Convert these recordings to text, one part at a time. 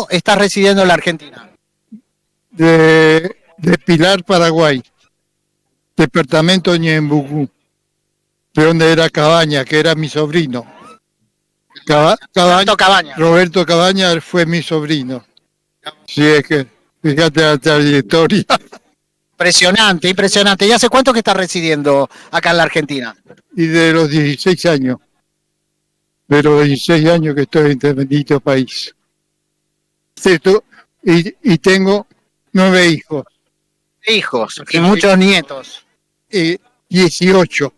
año estás residiendo en la Argentina? De Pilar, Paraguay, departamento Ñembucú, de donde era Cabaña, que era mi sobrino. Roberto Cabaña. Roberto Cabaña fue mi sobrino. Sí, es que fíjate la trayectoria. Impresionante, impresionante. ¿Y hace cuánto que estás residiendo acá en la Argentina? Y de los 16 años. De los 16 años que estoy en este bendito país. Y tengo 9 hijos. Hijos y muchos nietos. 18.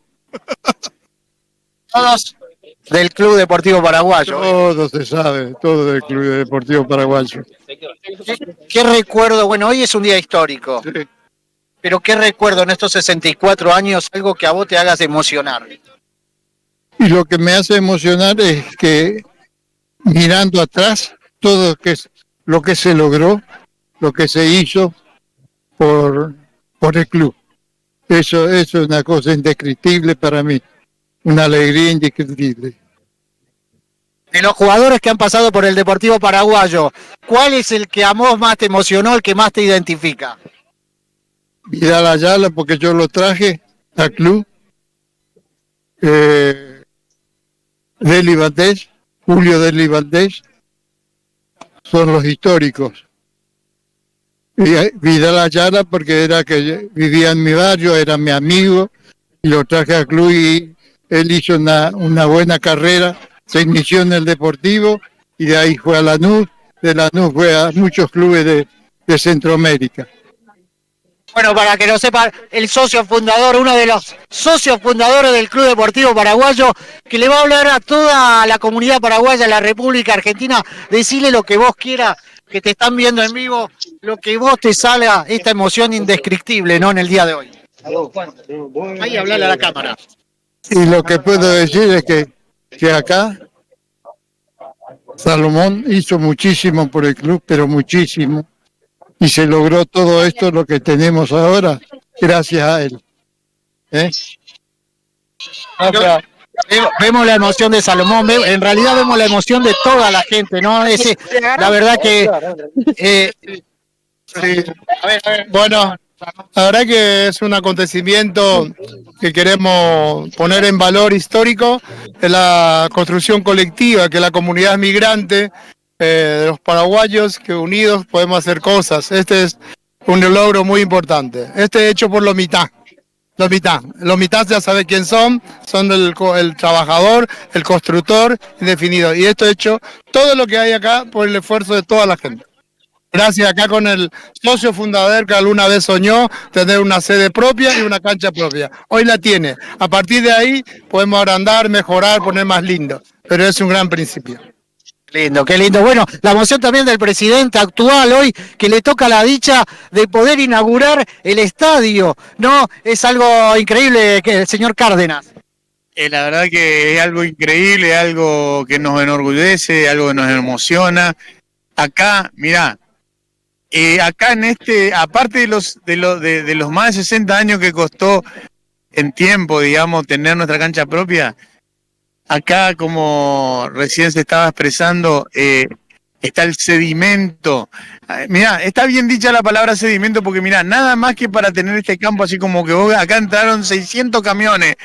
Todos del Club Deportivo Paraguayo. Todo se sabe, todo del Club Deportivo Paraguayo. ¿Qué recuerdo? Bueno, hoy es un día histórico. Sí. Pero ¿qué recuerdo en estos 64 años? Algo que a vos te hagas emocionar. Y lo que me hace emocionar es que mirando atrás todo lo que se logró, lo que se hizo por el club. Eso es una cosa indescriptible para mí, una alegría indescriptible. De los jugadores que han pasado por el Deportivo Paraguayo, ¿cuál es el que a vos más te emocionó, el que más te identifica? Vidal Ayala, porque yo lo traje al club. Deli Valdés, Julio Deli Valdés, son los históricos. Y Vidal Ayala, porque era que vivía en mi barrio, era mi amigo, y lo traje al club y él hizo una buena carrera, se inició en el Deportivo y de ahí fue a Lanús, de Lanús fue a muchos clubes de Centroamérica. Bueno, para que lo sepan, el socio fundador, uno de los socios fundadores del Club Deportivo Paraguayo, que le va a hablar a toda la comunidad paraguaya, a la República Argentina, decirle lo que vos quieras, que te están viendo en vivo, lo que vos te salga, esta emoción indescriptible, ¿no? En el día de hoy. Ahí hablarle a la cámara. Y lo que puedo decir es que acá Salomón hizo muchísimo por el club, pero muchísimo. Y se logró todo esto, lo que tenemos ahora, gracias a él. Vemos la emoción de Salomón, en realidad vemos la emoción de toda la gente, ¿no? La verdad que... Sí. A ver. Bueno, la verdad que es un acontecimiento que queremos poner en valor histórico, de la construcción colectiva, que la comunidad migrante, de los paraguayos, que unidos podemos hacer cosas. Este es un logro muy importante. Este hecho por los mitad. Los mitad ya sabe quién son el trabajador, el constructor, indefinido. Y esto hecho todo lo que hay acá por el esfuerzo de toda la gente. Gracias, acá con el socio fundador que alguna vez soñó tener una sede propia y una cancha propia. Hoy la tiene. A partir de ahí podemos agrandar, mejorar, poner más lindo. Pero es un gran principio. Lindo, qué lindo. Bueno, la emoción también del presidente actual hoy, que le toca la dicha de poder inaugurar el estadio, ¿no? Es algo increíble, que el señor Cárdenas. La verdad que es algo increíble, algo que nos enorgullece, algo que nos emociona. Acá, mirá, acá en aparte de los más de 60 años que costó en tiempo, digamos, tener nuestra cancha propia, acá, como recién se estaba expresando, está el sedimento. Mirá, está bien dicha la palabra sedimento porque mirá, nada más que para tener este campo así como que vos, acá entraron 600 camiones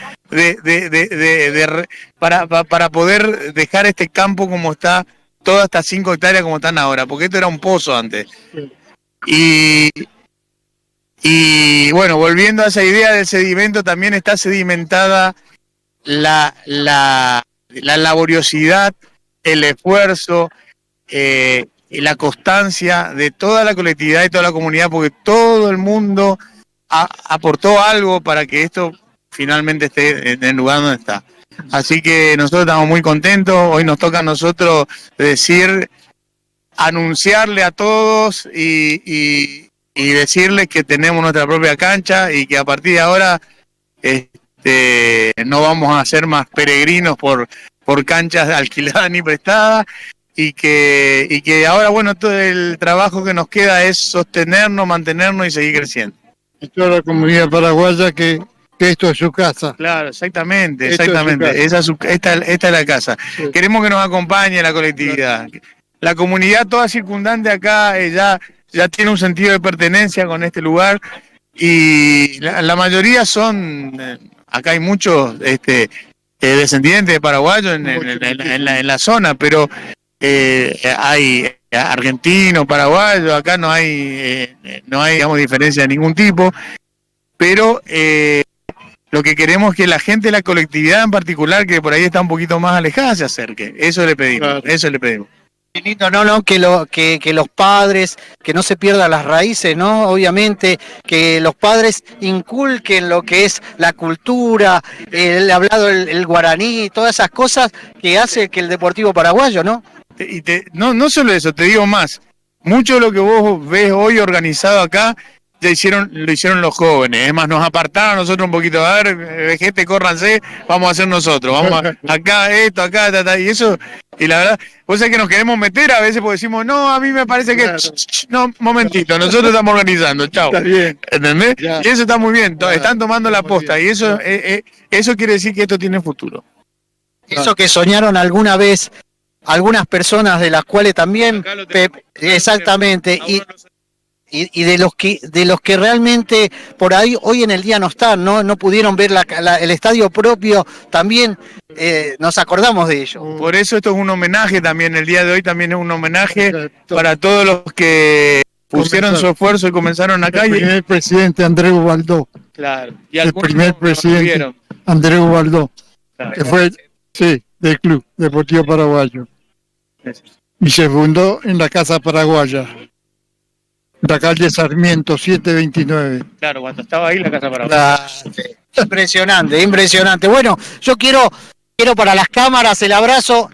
para poder dejar este campo como está, todas estas 5 hectáreas como están ahora, porque esto era un pozo antes. Y bueno, volviendo a esa idea del sedimento, también está sedimentada la laboriosidad, el esfuerzo, la constancia de toda la colectividad y toda la comunidad, porque todo el mundo aportó algo para que esto finalmente esté en el lugar donde está. Así que nosotros estamos muy contentos. Hoy nos toca a nosotros anunciarle a todos y decirles que tenemos nuestra propia cancha y que a partir de ahora no vamos a ser más peregrinos por canchas alquiladas ni prestadas, y que ahora, bueno, todo el trabajo que nos queda es sostenernos, mantenernos y seguir creciendo. Y toda la comunidad paraguaya que esto es su casa. Claro, exactamente. Esta es la casa. Sí. Queremos que nos acompañe la colectividad. la comunidad toda circundante acá ya tiene un sentido de pertenencia con este lugar y la mayoría son, acá hay muchos descendientes de paraguayos en la zona, pero hay argentinos, paraguayos, acá no hay, digamos, diferencia de ningún tipo, pero lo que queremos es que la gente, la colectividad en particular, que por ahí está un poquito más alejada, se acerque. Eso le pedimos, claro. Eso le pedimos. No, que los padres, que no se pierdan las raíces, ¿no? Obviamente, que los padres inculquen lo que es la cultura, el hablado, el guaraní, todas esas cosas que hace que el Deportivo Paraguayo, ¿no? No solo eso, te digo más. Mucho de lo que vos ves hoy organizado acá, lo hicieron los jóvenes. Es más, nos apartaron nosotros un poquito. A ver, gente, córranse, vamos a hacer nosotros. Vamos acá, esto, acá, y eso. Y la verdad, vos sabés que nos queremos meter a veces porque decimos, no, a mí me parece que... Claro. No, momentito, nosotros estamos organizando, chao. Está bien. ¿Entendés? Ya. Y eso está muy bien, claro, están tomando la posta. Bien. Y eso quiere decir que esto tiene futuro. Eso que soñaron alguna vez algunas personas de las cuales también... exactamente. Y de los que realmente por ahí hoy en el día no están, no pudieron ver el estadio propio, también nos acordamos de ello. Por eso esto es un homenaje también, el día de hoy también es un homenaje para todos los que pusieron su esfuerzo y comenzaron acá. El primer presidente Andrés Ubaldó. Claro. Y el primer presidente Andrés Ubaldó, claro, que fue, sí, del Club Deportivo Paraguayo. Y se fundó en la Casa Paraguaya. La calle Sarmiento, 729. Claro, cuando estaba ahí la Casa Paraguaya. Impresionante. Bueno, yo quiero para las cámaras el abrazo,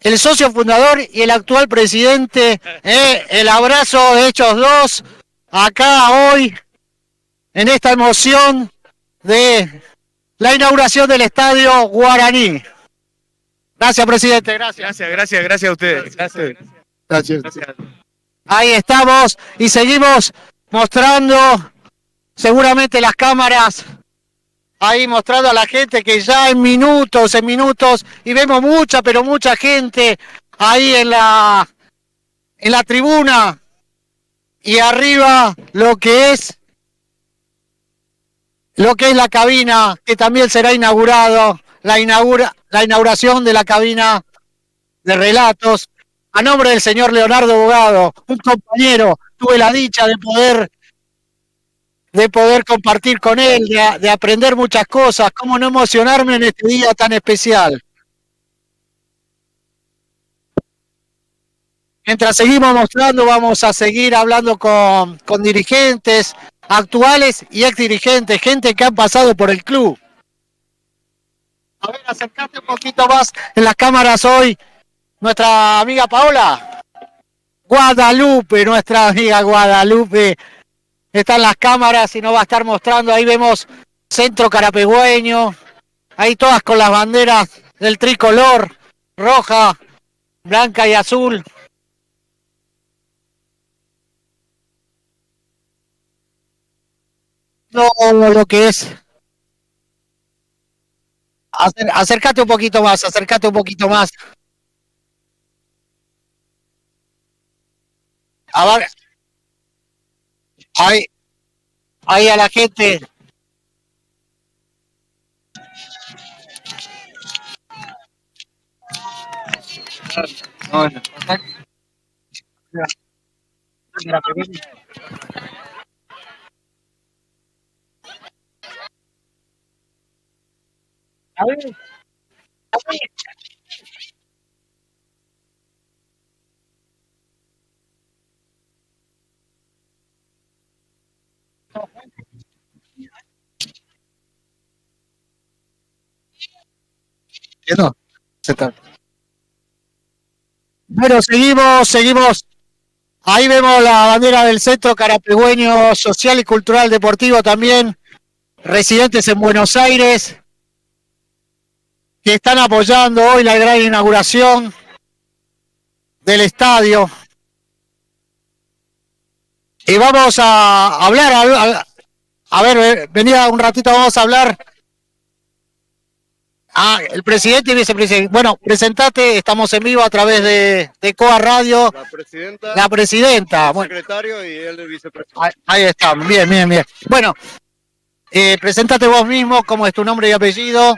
el socio fundador y el actual presidente, el abrazo de ellos dos, acá hoy, en esta emoción de la inauguración del Estadio Guaraní. Gracias, presidente, gracias. Gracias a ustedes. Gracias. Ahí estamos y seguimos mostrando, seguramente las cámaras, ahí mostrando a la gente que ya en minutos, y vemos mucha gente ahí en la tribuna y arriba lo que es la cabina, que también será inaugurado, la inauguración de la cabina de relatos. A nombre del señor Leonardo Bogado, un compañero, tuve la dicha de poder compartir con él, de aprender muchas cosas, cómo no emocionarme en este día tan especial. Mientras seguimos mostrando, vamos a seguir hablando con dirigentes actuales y exdirigentes, gente que han pasado por el club. A ver, acercate un poquito más en las cámaras hoy. Nuestra amiga Paola, nuestra amiga Guadalupe, está en las cámaras y nos va a estar mostrando. Ahí vemos Centro Carapegüeño, ahí todas con las banderas del tricolor, roja, blanca y azul. No, lo que es. Acércate un poquito más. A ver, ahí a la gente. A ver. No, bueno, seguimos. Ahí vemos la bandera del Centro Carapegüeño Social y Cultural Deportivo también, residentes en Buenos Aires, que están apoyando hoy la gran inauguración del estadio. Y vamos a hablar, a ver, venía un ratito, vamos a hablar El presidente y vicepresidente. Bueno, presentate, estamos en vivo a través de COA Radio. La presidenta. El Bueno, secretario y él el vicepresidente. ahí está, bien, bien, bien. Bueno, presentate vos mismo, ¿cómo es tu nombre y apellido?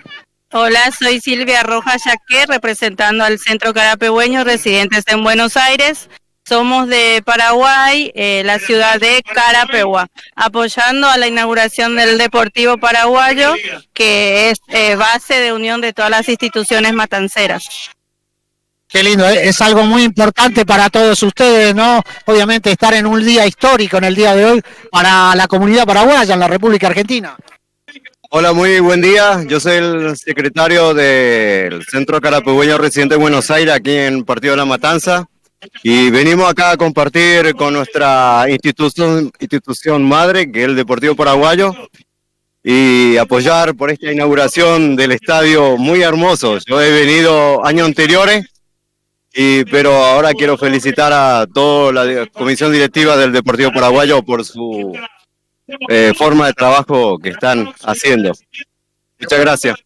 Hola, soy Silvia Rojas Yaqué, representando al Centro Carapehueño, residentes en Buenos Aires. Somos de Paraguay, la ciudad de Carapehuá, apoyando a la inauguración del Deportivo Paraguayo, que es base de unión de todas las instituciones matanceras. Qué lindo, es algo muy importante para todos ustedes, ¿no? Obviamente estar en un día histórico en el día de hoy para la comunidad paraguaya en la República Argentina. Hola, muy buen día. Yo soy el secretario del Centro Carapehueño residente en Buenos Aires, aquí en Partido de la Matanza. Y venimos acá a compartir con nuestra institución madre, que es el Deportivo Paraguayo, y apoyar por esta inauguración del estadio muy hermoso. Yo he venido años anteriores, pero ahora quiero felicitar a toda la comisión directiva del Deportivo Paraguayo por su forma de trabajo que están haciendo. Muchas gracias.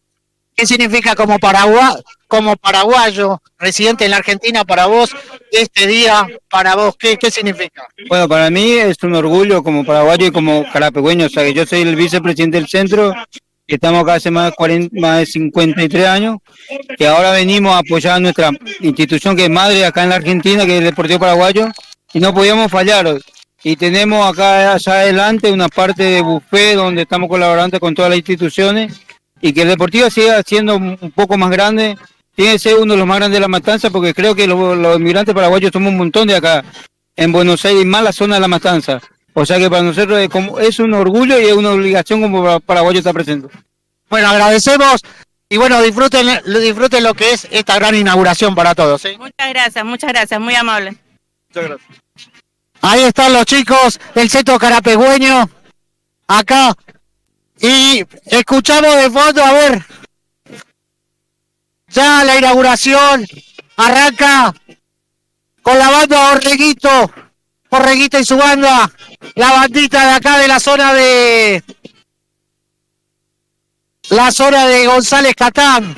¿Qué significa como paraguayo, residente en la Argentina, para vos, este día, para vos, qué significa? Bueno, para mí es un orgullo como paraguayo y como carapehueño, o sea que yo soy el vicepresidente del centro, que estamos acá hace más de 53 años, que ahora venimos a apoyar a nuestra institución que es madre acá en la Argentina, que es el Deportivo Paraguayo, y no podíamos fallar. Y tenemos acá allá adelante una parte de buffet donde estamos colaborando con todas las instituciones, y que el Deportivo siga siendo un poco más grande. Tiene que ser uno de los más grandes de La Matanza, porque creo que los inmigrantes paraguayos somos un montón de acá en Buenos Aires, y más la zona de La Matanza. O sea que para nosotros es un orgullo y es una obligación como paraguayo estar presente. Bueno, agradecemos y bueno, disfruten lo que es esta gran inauguración para todos, ¿sí? Muchas gracias, muy amable. Muchas gracias. Ahí están los chicos del Centro Carapehueño, acá. Y escuchamos de fondo, a ver, ya la inauguración arranca con la banda Orreguito y su banda, la bandita de acá de la zona de González Catán.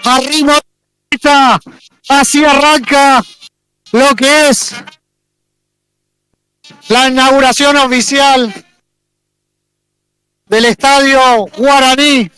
Arriba, así arranca lo que es la inauguración oficial del Estadio Guaraní.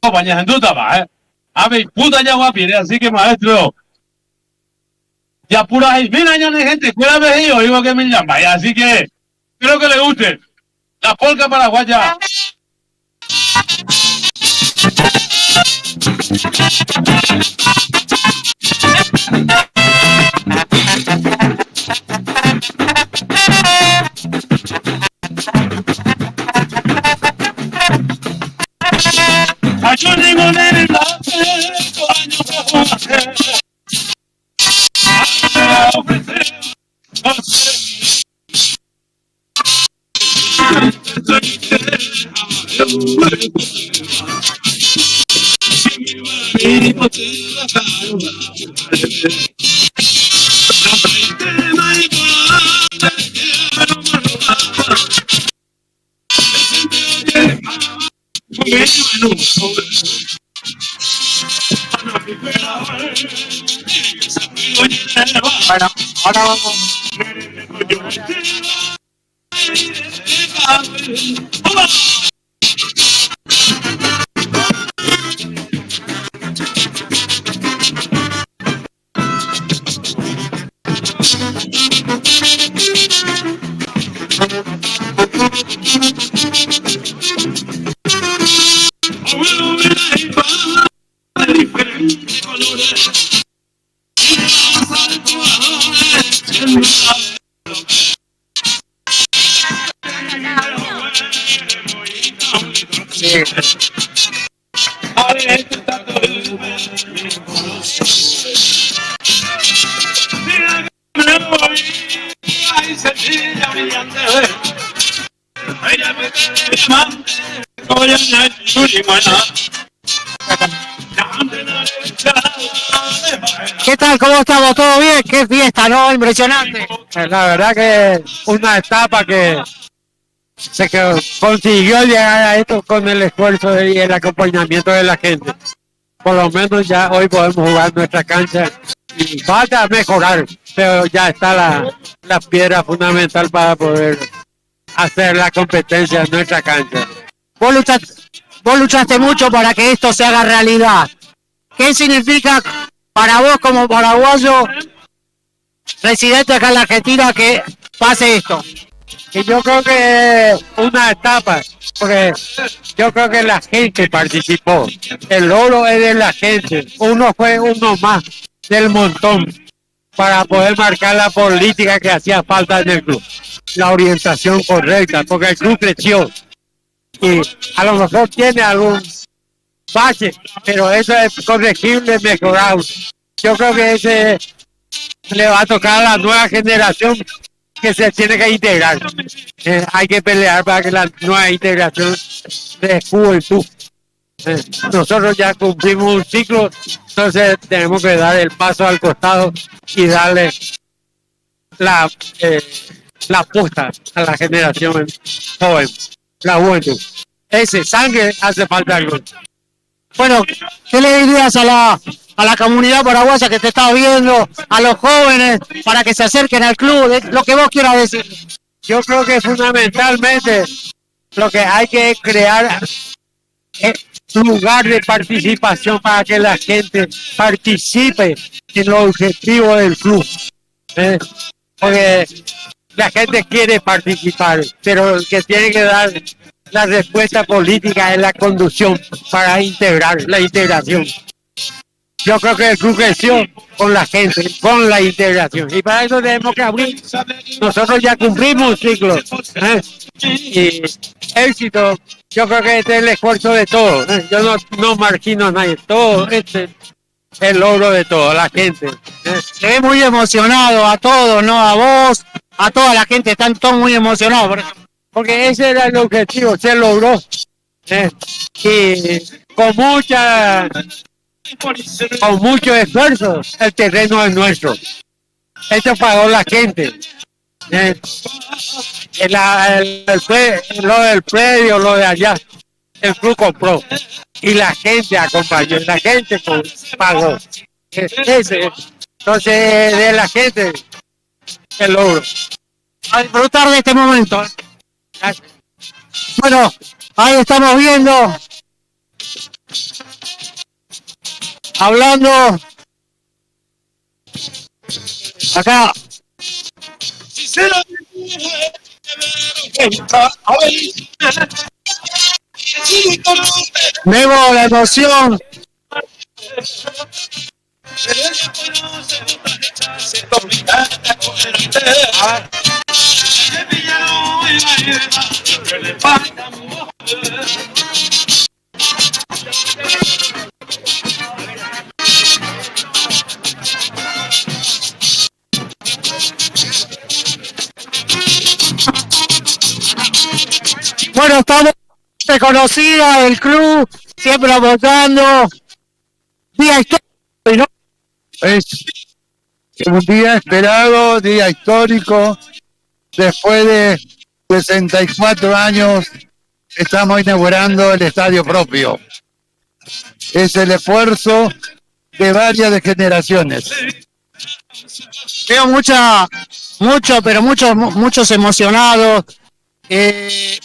compañía en duda va, a ver, puta ya guapi, así que maestro, ya pura hay 1000 años de gente, fuera vejido, digo que me llama, así que espero que le guste la polca paraguaya. Bueno, ahora vamos. ¿Qué tal? ¿Cómo estamos? ¿Todo bien? ¡Qué fiesta, no? Impresionante. La verdad que una etapa que consiguió llegar a esto con el esfuerzo y el acompañamiento de la gente. Por lo menos ya hoy podemos jugar nuestra cancha y falta mejorar, pero ya está la piedra fundamental para poder hacer la competencia en nuestra cancha. Vos luchaste mucho para que esto se haga realidad. ¿Qué significa para vos como paraguayo, residente acá en la Argentina, que pase esto? Y yo creo que una etapa, porque yo creo que la gente participó. El logro es de la gente. Uno fue uno más del montón para poder marcar la política que hacía falta en el club. La orientación correcta, porque el club creció. Y a lo mejor tiene algún bache, pero eso es corregible, mejorable. Yo creo que ese le va a tocar a la nueva generación que se tiene que integrar. Hay que pelear para que la nueva integración de juventud. Nosotros ya cumplimos un ciclo, entonces tenemos que dar el paso al costado y darle la apuesta a la generación joven, la juventud. Ese sangre hace falta algo. Bueno, ¿qué le dirías a la comunidad paraguaya que te está viendo, a los jóvenes, para que se acerquen al club? Lo que vos quieras decir. Yo creo que fundamentalmente lo que hay que crear es un lugar de participación para que la gente participe en los objetivos del club. Porque la gente quiere participar, pero el que tiene que dar la respuesta política es la conducción para integrar, la integración. Yo creo que el club creció con la gente, con la integración. Y para eso tenemos que abrir. Nosotros ya cumplimos un ciclo. Y éxito, yo creo que este es el esfuerzo de todos. Yo no margino a nadie. Todo este es el logro de toda la gente. Se ve muy emocionado a todos, ¿no? A vos, a toda la gente. Están todos muy emocionados. Porque ese era el objetivo, se logró. Y con mucho esfuerzo, el terreno es nuestro. Esto pagó la gente. Lo del predio, lo de allá, el club compró. Y la gente acompañó, la gente pagó. Entonces, de la gente, el logro. A disfrutar de este momento. Bueno, ahí estamos viendo hablando acá. Vemos la emoción. Bueno, estamos reconocida el club, siempre apoyando. Día histórico, ¿no? Es un día esperado, día histórico. Después de 64 años estamos inaugurando el estadio propio. Es el esfuerzo de varias generaciones. Veo muchos emocionados.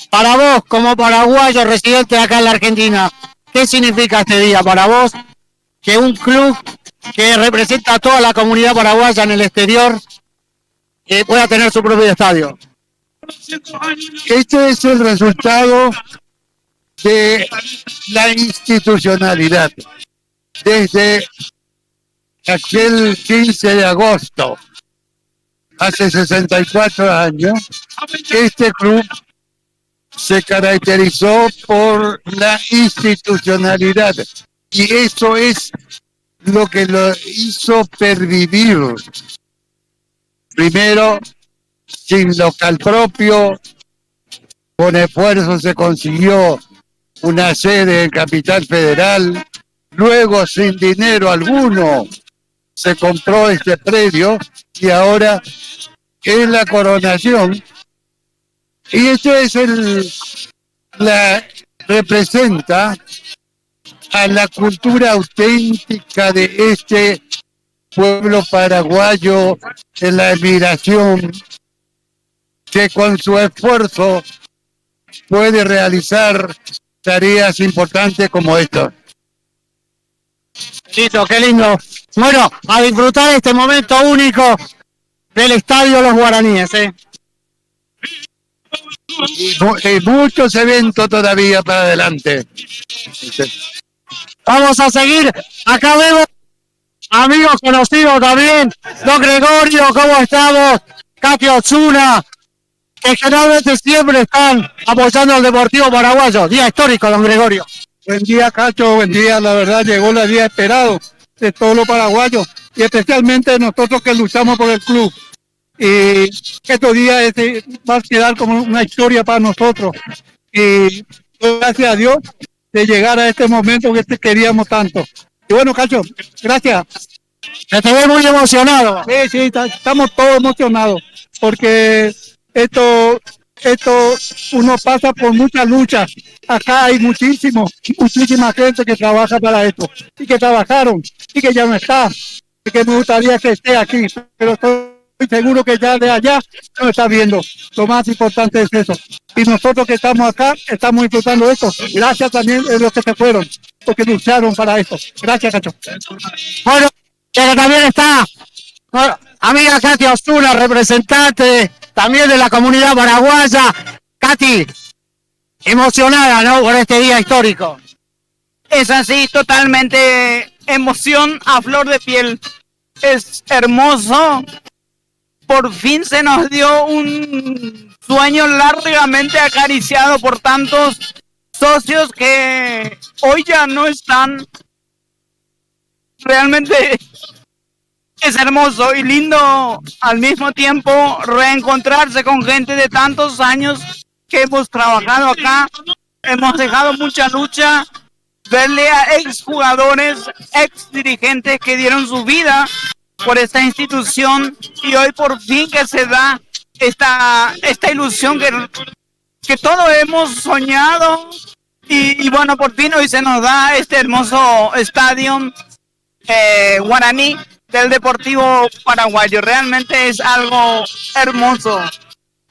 Para vos, como paraguayo residente acá en la Argentina, ¿qué significa este día para vos? Que un club que representa a toda la comunidad paraguaya en el exterior pueda tener su propio estadio. Este es el resultado de la institucionalidad. Desde aquel 15 de agosto, hace 64 años, este club se caracterizó por la institucionalidad y eso es lo que lo hizo pervivir. Primero, sin local propio, con esfuerzo se consiguió una sede en Capital Federal, luego sin dinero alguno se compró este predio y ahora es la coronación. Y esto es representa a la cultura auténtica de este pueblo paraguayo en la emigración, que con su esfuerzo puede realizar tareas importantes como esta. Listo, qué lindo. Bueno, a disfrutar este momento único del Estadio Los Guaraníes. Y muchos eventos todavía para adelante. Vamos a seguir. Acá vemos amigos conocidos también. Don Gregorio, ¿cómo estamos? Katy Otsuna, que generalmente siempre están apoyando al Deportivo Paraguayo. Día histórico, don Gregorio. Buen día, Cacho, buen día. La verdad, llegó el día esperado de todos los paraguayos y especialmente de nosotros que luchamos por el club. Y estos días va a quedar como una historia para nosotros. Y gracias a Dios de llegar a este momento que queríamos tanto. Y bueno, Cacho, gracias. Se te ve muy emocionado. Sí, estamos todos emocionados porque esto uno pasa por muchas luchas. Acá hay muchísima gente que trabaja para esto y que trabajaron y que ya no está y que me gustaría que esté aquí, pero estoy seguro que ya de allá no está viendo. Lo más importante es eso. Y nosotros que estamos acá estamos disfrutando esto. Gracias también a los que se fueron, porque lucharon para esto. Gracias, Cacho. Bueno, pero también está amiga Katy Otsuna, representante también de la comunidad paraguaya. Katy, emocionada, ¿no?, por este día histórico. Es así, totalmente emoción a flor de piel. Es hermoso. Por fin se nos dio un sueño largamente acariciado por tantos socios que hoy ya no están. Realmente es hermoso y lindo al mismo tiempo reencontrarse con gente de tantos años que hemos trabajado acá. Hemos dejado mucha lucha, verle a exjugadores, ex dirigentes que dieron su vida por esta institución y hoy por fin que se da esta ilusión que todos hemos soñado y bueno, por fin hoy se nos da este hermoso estadio Guaraní del Deportivo Paraguayo. Realmente es algo hermoso.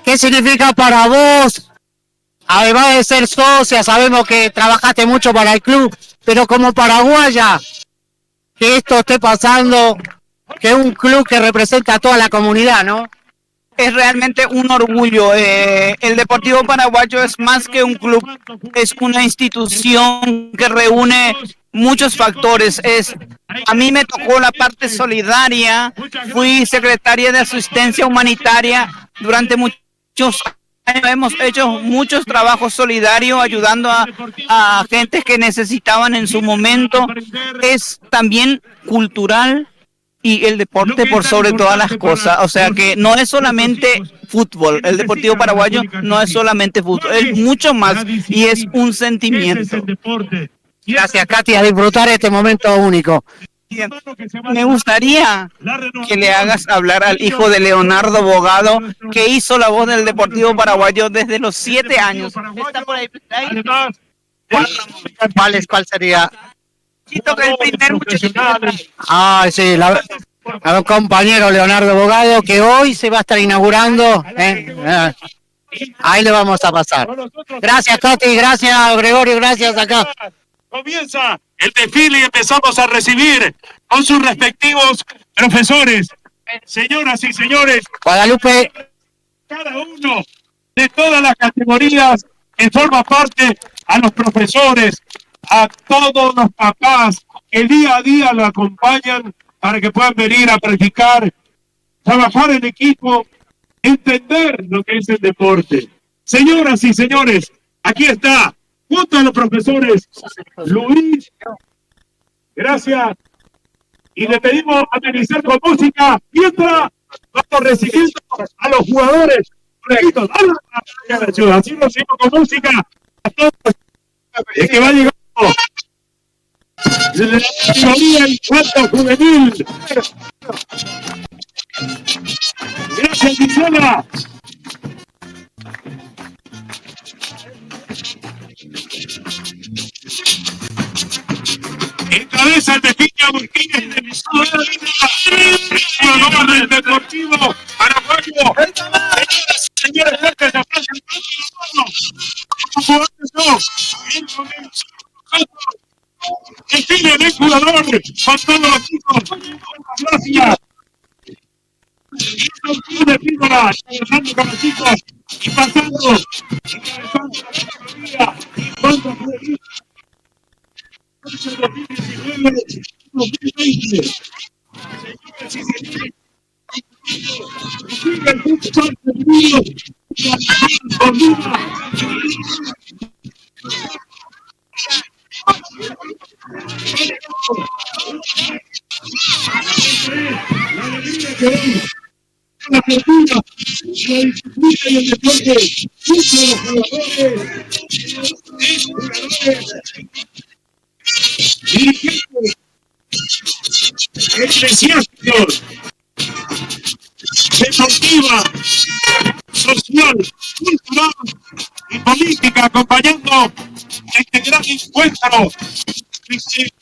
¿Qué significa para vos? Además de ser socia, sabemos que trabajaste mucho para el club, pero como paraguaya, que esto esté pasando, que es un club que representa a toda la comunidad, ¿no? Es realmente un orgullo. El Deportivo Paraguayo es más que un club, es una institución que reúne muchos factores. A mí me tocó la parte solidaria, fui secretaria de asistencia humanitaria durante muchos años. Hemos hecho muchos trabajos solidarios ayudando a gente que necesitaban en su momento. Es también cultural y el deporte por sobre todas las cosas. O sea que no es solamente fútbol. El Deportivo Paraguayo no es solamente fútbol, es mucho más y es un sentimiento. Gracias, Katy, a disfrutar este momento único. Me gustaría que le hagas hablar al hijo de Leonardo Bogado, que hizo la voz del Deportivo Paraguayo desde los 7 años. ¿Está por ahí? ¿Cuál sería? El primer muchachito. Ah, sí, a un compañero Leonardo Bogado, que hoy se va a estar inaugurando. Ahí le vamos a pasar. Gracias, Katy, gracias, Gregorio, gracias acá. Comienza el desfile y empezamos a recibir con sus respectivos profesores. Señoras y señores, Guadalupe, cada uno de todas las categorías que forma parte, a los profesores, a todos los papás que día a día lo acompañan para que puedan venir a practicar, trabajar en equipo, entender lo que es el deporte. Señoras y señores, aquí está, junto a los profesores Luis, gracias, y le pedimos amenizar con música, mientras vamos recibiendo a los jugadores. Así lo sigo con música a todos. Es que va llegando de la categoría Infanto Juvenil. Gracias, Gisela. Encabeza el desfile Agustín del Deportivo Paraguayo. Señores, cerca de desfile del jugador con todos los chicos. Gracias. De Pícola, pasando con los chicos y pasando la categoría. 2019-2020. Sigue el futsal femenino. La cultura, la disciplina y el deporte, junto a los jugadores, dirigentes, eclesiásticos, deportiva, social, cultural y política, acompañando este gran encuentro de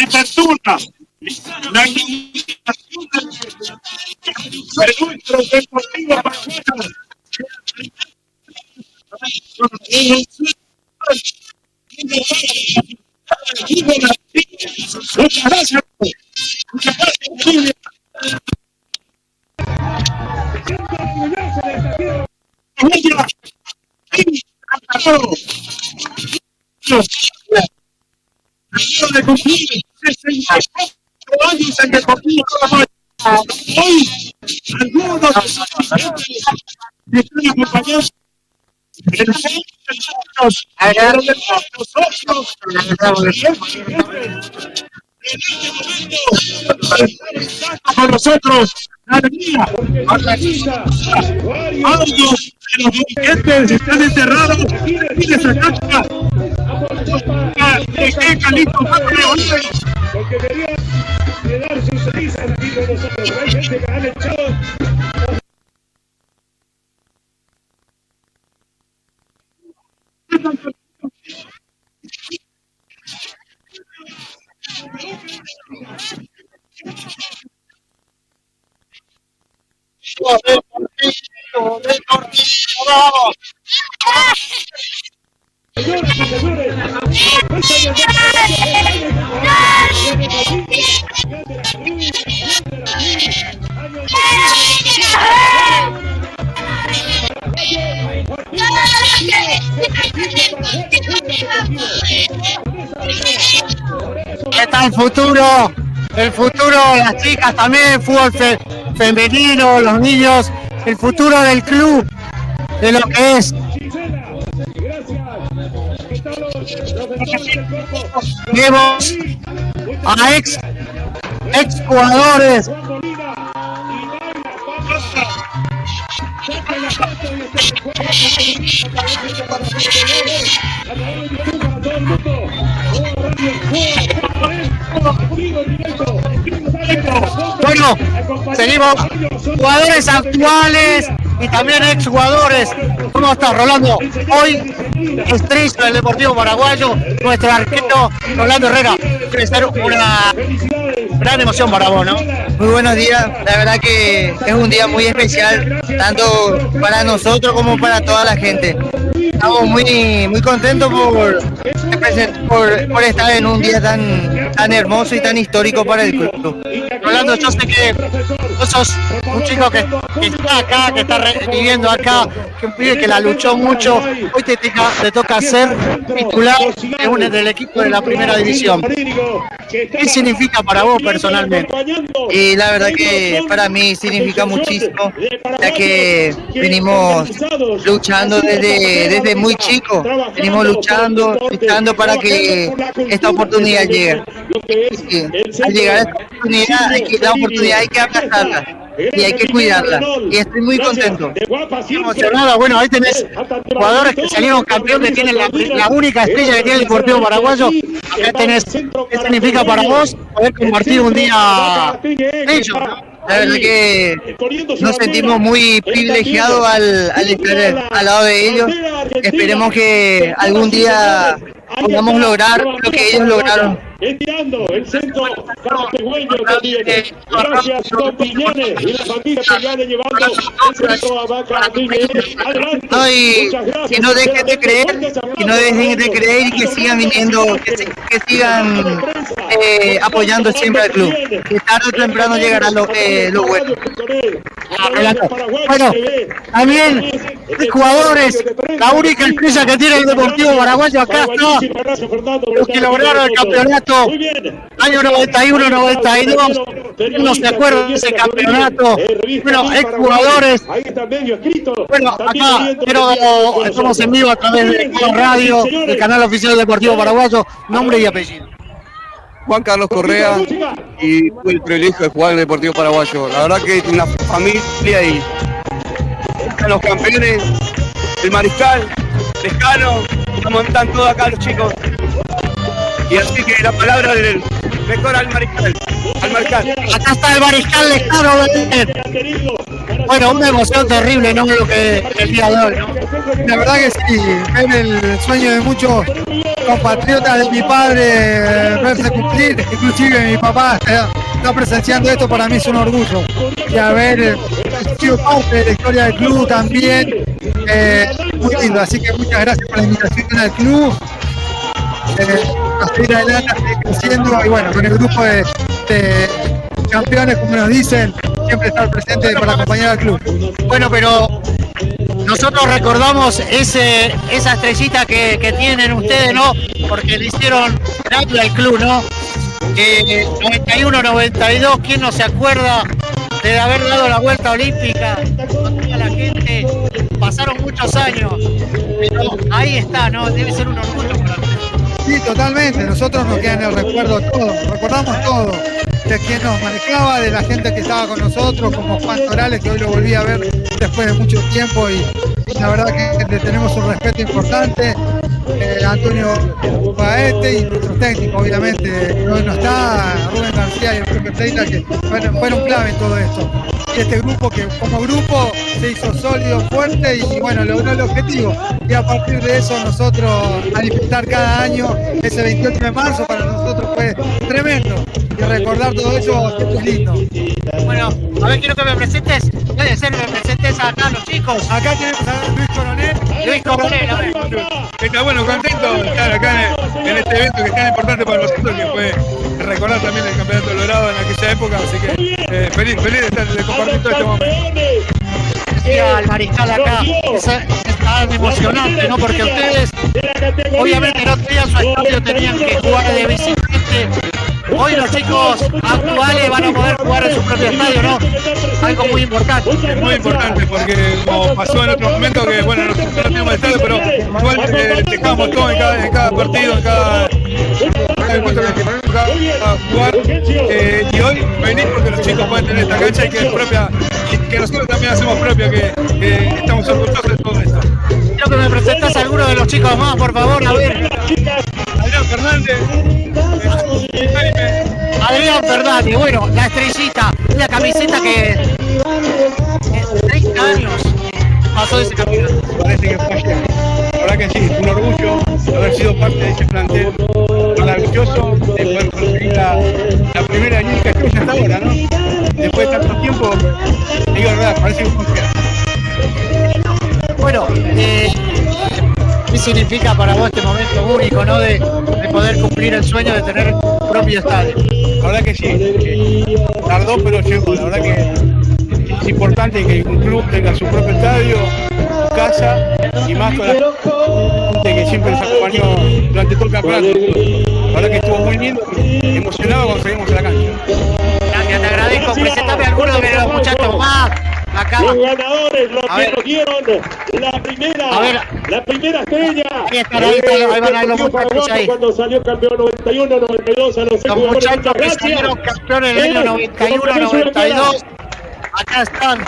apertura, la inauguración de nuestro Deportivo Paraguayo. Muchas gracias. Muchas gracias. De cumplir 64 años en Deportivo Paraguayo. Hoy, algunos de nosotros que están acompañados en los con nosotros la alegría, audios de los dirigentes están enterrados y de sacar de qué calito porque querían quedar sus cenizas aquí con nosotros. Hay gente que han echado. Señores y señores, Está el futuro de las chicas también, fútbol femenino, los niños, el futuro del club, de lo que es. Vemos a ex jugadores. Bueno, seguimos. Jugadores actuales y también exjugadores. ¿Cómo estás, Rolando? Hoy, estrella del Deportivo Paraguayo, nuestro arquero Rolando Herrera. Debe ser una gran emoción para vos, ¿no? Muy buenos días, la verdad que es un día muy especial, tanto para nosotros como para toda la gente. Estamos muy contentos por estar en un día tan hermoso y tan histórico para el club. Rolando, yo sé que vos sos un chico que está acá, que está viviendo acá, que un pibe que la luchó mucho. Hoy te toca ser titular del equipo de la primera división. ¿Qué significa para vos personalmente? Y la verdad que para mí significa muchísimo, ya que venimos luchando desde muy chico, venimos luchando para que esta oportunidad llegue. Y al llegar a esta oportunidad hay que abrazarla y hay que cuidarla, y estoy muy contento. Emocionado. Bueno, ahí tenés jugadores que salieron campeones, que tienen la única estrella que tiene el Deportivo Paraguayo. Acá tenés, ¿qué significa para vos poder compartir un día ellos, ¿no? La verdad que nos sentimos muy privilegiados al estar al lado de ellos. Esperemos que algún día podamos lograr lo que ellos lograron. Estirando el centro carapehueño que tiene. Gracias, don Piñanes y la familia Piñanes llevando el centro a Vaca Martínez. Adelante. No, y que no dejen de creer, y que sigan viniendo, que sigan apoyando siempre al club. Que tarde o temprano llegará lo bueno. Bueno, también jugadores, la única estrella que tiene el Deportivo Paraguayo acá está, los que lograron el campeonato año 91-92, no se acuerda de ese campeonato. Bueno, exjugadores. Bueno, acá, pero estamos en vivo a través de Radio, el canal oficial del Deportivo Paraguayo, nombre y apellido. Juan Carlos Correa, y tuve el privilegio de jugar en el Deportivo Paraguayo. La verdad que es una familia y están los campeones, el Mariscal, Lescano, están todos acá los chicos. Y así que la palabra del mejor al Mariscal. Acá está el Mariscal Lescano. Bueno, una emoción terrible, ¿no? Lo que el día de hoy, ¿no? La verdad que sí, ver el sueño de muchos compatriotas de mi padre verse cumplir, inclusive mi papá está presenciando esto, para mí es un orgullo. Y haber sido parte de la historia del club también, muy lindo, así que muchas gracias por la invitación al club. A seguir adelante, a seguir creciendo, y bueno, con el grupo de campeones, como nos dicen, siempre estar presente para acompañar al club. Bueno, pero nosotros recordamos esa estrellita que tienen ustedes, ¿no? Porque le hicieron grande al club, ¿no? 91-92, ¿quién no se acuerda de haber dado la vuelta olímpica con toda la gente? Pasaron muchos años, pero ahí está, ¿no? Debe ser un orgullo para ustedes. Sí, totalmente, nosotros nos queda en el recuerdo todo, recordamos todo, de quien nos manejaba, de la gente que estaba con nosotros, como Juan Torales, que hoy lo volví a ver después de mucho tiempo, y la verdad que le tenemos un respeto importante, Antonio Paete y nuestros técnicos, obviamente, que hoy no está, Rubén García y el propio Freita, que fueron clave en todo esto. Y este grupo que como grupo se hizo sólido, fuerte, y bueno, logró el objetivo. Y a partir de eso nosotros manifestar cada año ese 28 de marzo para nosotros fue tremendo. Y recordar todo eso es lindo. Bueno, a ver, quiero que me presentes, puede ser, me presentes acá a los chicos. Acá tenemos a Luis Coronel. Luis Coronel, a ver. Está bueno, contento de estar acá en este evento que es tan importante para nosotros, que fue recordar también el campeonato logrado en aquella época, así que feliz de compartir todo este momento. Decía al Mariscal acá, esta tan emocionante, ¿no? Porque ustedes, obviamente, no tenían su estadio, tenían que jugar de visitante. Hoy los chicos actuales van a poder jugar en su propio estadio, ¿no? Algo muy importante. Es muy importante porque como pasó en otro momento que, bueno, no tenemos estadio, pero igual dejamos todo en cada partido, en cada encuentro a jugar. Y hoy venir porque los chicos pueden tener esta cancha y que es propia, y que nosotros también hacemos propia, que estamos orgullosos de todo esto. Quiero que me presentás a alguno de los chicos más, por favor, a ver. Adrián Fernández. Adrián Fernández, bueno, la estrellita, una camiseta que en 30 años pasó de ese campeonato. Parece que fue ayer. La verdad que sí, un orgullo haber sido parte de ese plantel maravilloso, de poder conseguir la primera única estrella hasta ahora, ¿no? Después de tanto tiempo, digo la verdad, parece que fue ayer. Bueno, ¿qué significa para vos este momento único, ¿no? De poder cumplir el sueño de tener propio estadio? La verdad que sí, tardó pero llegó. La verdad que es importante que un club tenga su propio estadio, su casa y más con la gente que siempre nos acompañó durante todo el campeonato. La verdad que estuvo muy lindo, emocionado cuando salimos a la cancha. Gracias, te agradezco. Presentame a alguno de los muchachos más. Acá. Los ganadores, los que nos dieron la primera estrella. Ahí van a los muchachos ahí. Cuando salió campeón 91, 92 a los Los muchachos que salieron campeones en el año 91, 92. Acá están.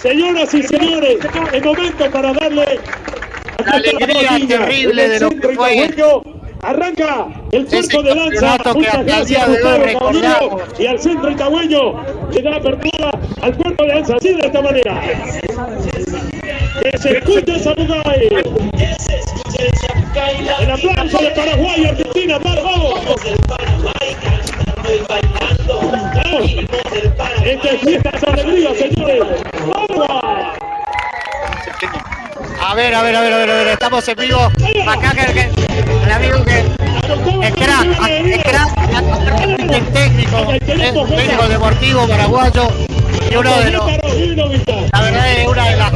Señoras y señores, es momento para darle la alegría terrible de lo que fue. Arranca el cuerpo de lanza, muchas gracias Gustavo y al centro itagüeño le da apertura al cuerpo de lanza, así de esta manera. Que se escuche Sapucay. El aplauso de Paraguay y Argentina, vamos. Esta es fiestas alegría, señores. ¡Vamos! A ver, estamos en vivo. Acá el amigo que el crack, el técnico deportivo paraguayo y uno de los, la verdad es una de las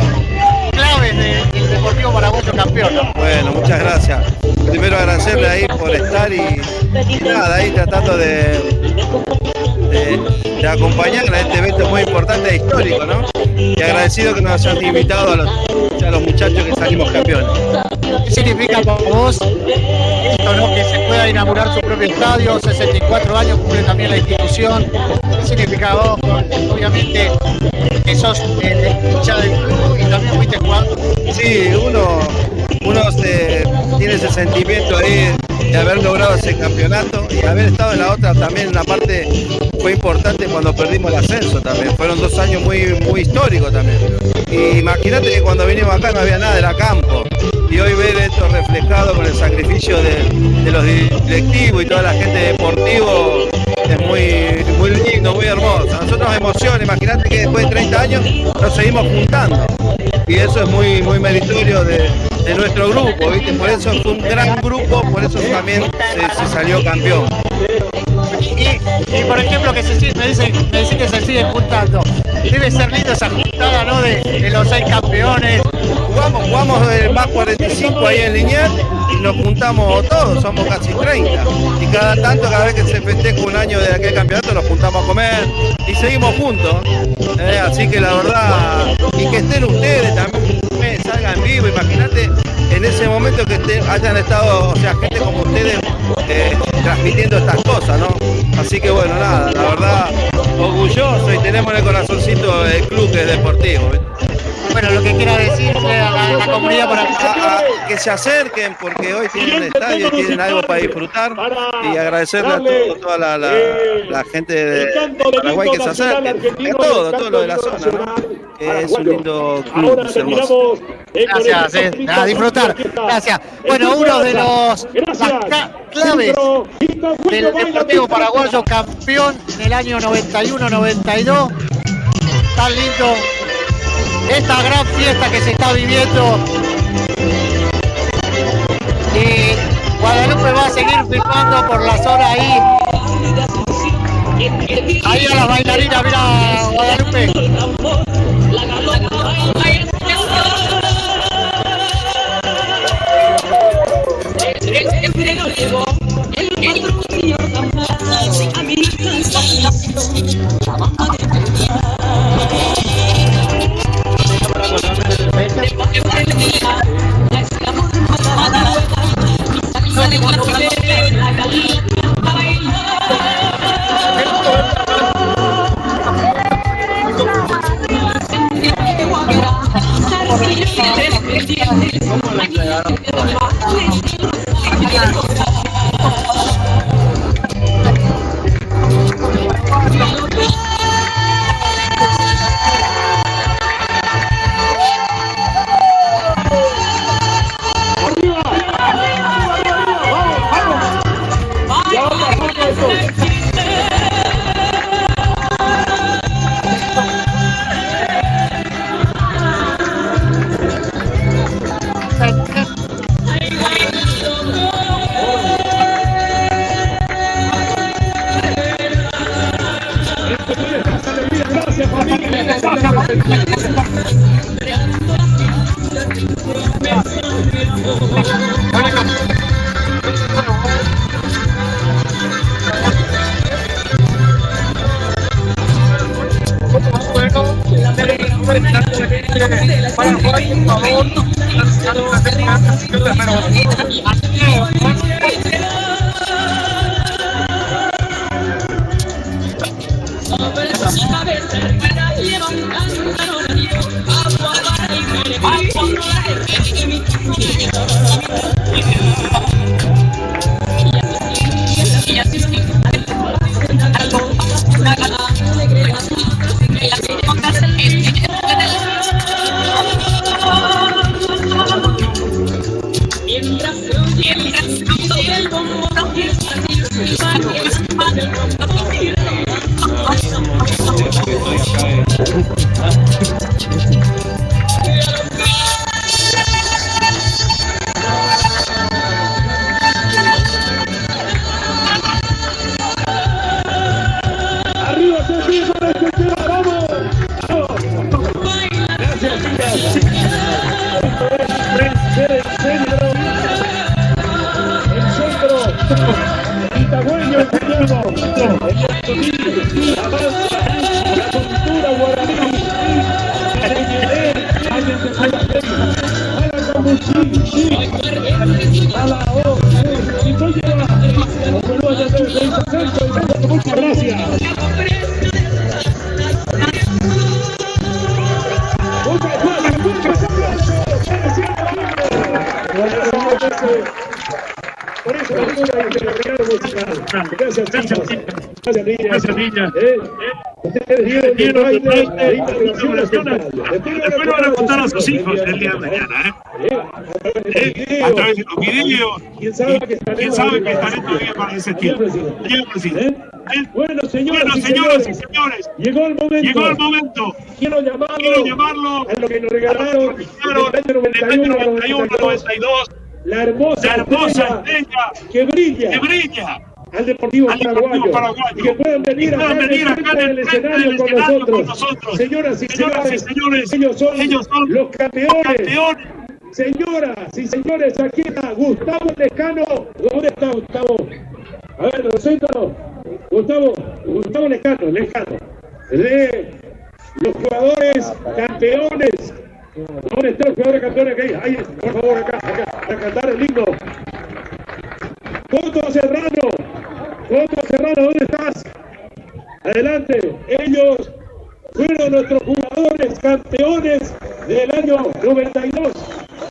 claves del Deportivo Paraguayo campeón, ¿no? Bueno, muchas gracias. Primero agradecerle ahí por estar y nada, ahí tratando de acompañar a este evento muy importante e histórico, ¿no? Y agradecido que nos hayan invitado a los muchachos que salimos campeones. ¿Qué significa para vos esto, no? Que se pueda inaugurar su propio estadio? 64 años cumple también la institución. ¿Qué significa vos? Obviamente que sos el hincha del club y también fuiste jugando. Sí, uno tiene ese sentimiento ahí de haber logrado ese campeonato y haber estado en la otra también. Una parte fue importante cuando perdimos el ascenso también. Fueron 2 años muy históricos también. Y imagínate que cuando vinimos acá no había nada, era campo. Y hoy ver esto reflejado con el sacrificio de los directivos y toda la gente deportiva es muy lindo, muy hermoso. A nosotros nos emociona, imagínate que después de 30 años nos seguimos juntando. Y eso es muy meritorio de nuestro grupo, ¿viste? Por eso es un gran grupo, por eso también se salió campeón. Y por ejemplo, que me dicen que se siguen juntando. Debe ser lindo esa juntada, ¿no? De los 6 campeones. Jugamos el más 45 ahí en Liniers y nos juntamos todos, somos casi 30. Y cada vez que se festeja un año de aquel campeonato nos juntamos a comer y seguimos juntos. Así que la verdad, y que estén ustedes también, salgan vivo, imagínate en ese momento que hayan estado, o sea, gente como ustedes transmitiendo estas cosas, ¿no? Así que bueno, nada, la verdad, orgulloso y tenemos en el corazoncito el club que es deportivo. Bueno, lo que quiera decirle a la comunidad para que se acerquen porque hoy tienen un estadio y tienen algo para disfrutar y agradecerle a toda la gente de Paraguay que se acerquen, a todo lo de la zona, ¿no? Es un lindo club, es hermoso. Gracias, a disfrutar. Gracias. Bueno, uno de las claves del Deportivo Paraguayo, campeón en el año 91-92. Tan lindo esta gran fiesta que se está viviendo. Y Guadalupe va a seguir filmando por la zona ahí. Ahí a las bailarinas, mira Guadalupe. Muchas gracias. Por eso la regalo musical. Gracias, chicos. Gracias, niñas. Ustedes dieron un baile de inauguración nacional. Después van a contar a sus hijos el día de mañana, a través de los videos. ¿Quién sabe que estaré todavía para ese tiempo? Señor presidente. Bueno, señoras y señores, llegó el momento. Quiero llamarlo a lo que nos regalaron en el año 91-92. La hermosa estrella que brilla al Deportivo Paraguayo. Y que puedan venir acá en el escenario con nosotros. Señoras y señores, ellos son los campeones. Señoras y señores, aquí está Gustavo Lescano. ¿Dónde está Gustavo? A ver, presento. Gustavo Lescano. De los jugadores campeones. ¿Dónde está el jugador campeón aquí? Ahí, por favor, acá, a cantar el himno. Coto Serrano, ¿dónde estás? Adelante, ellos fueron nuestros jugadores campeones del año 92.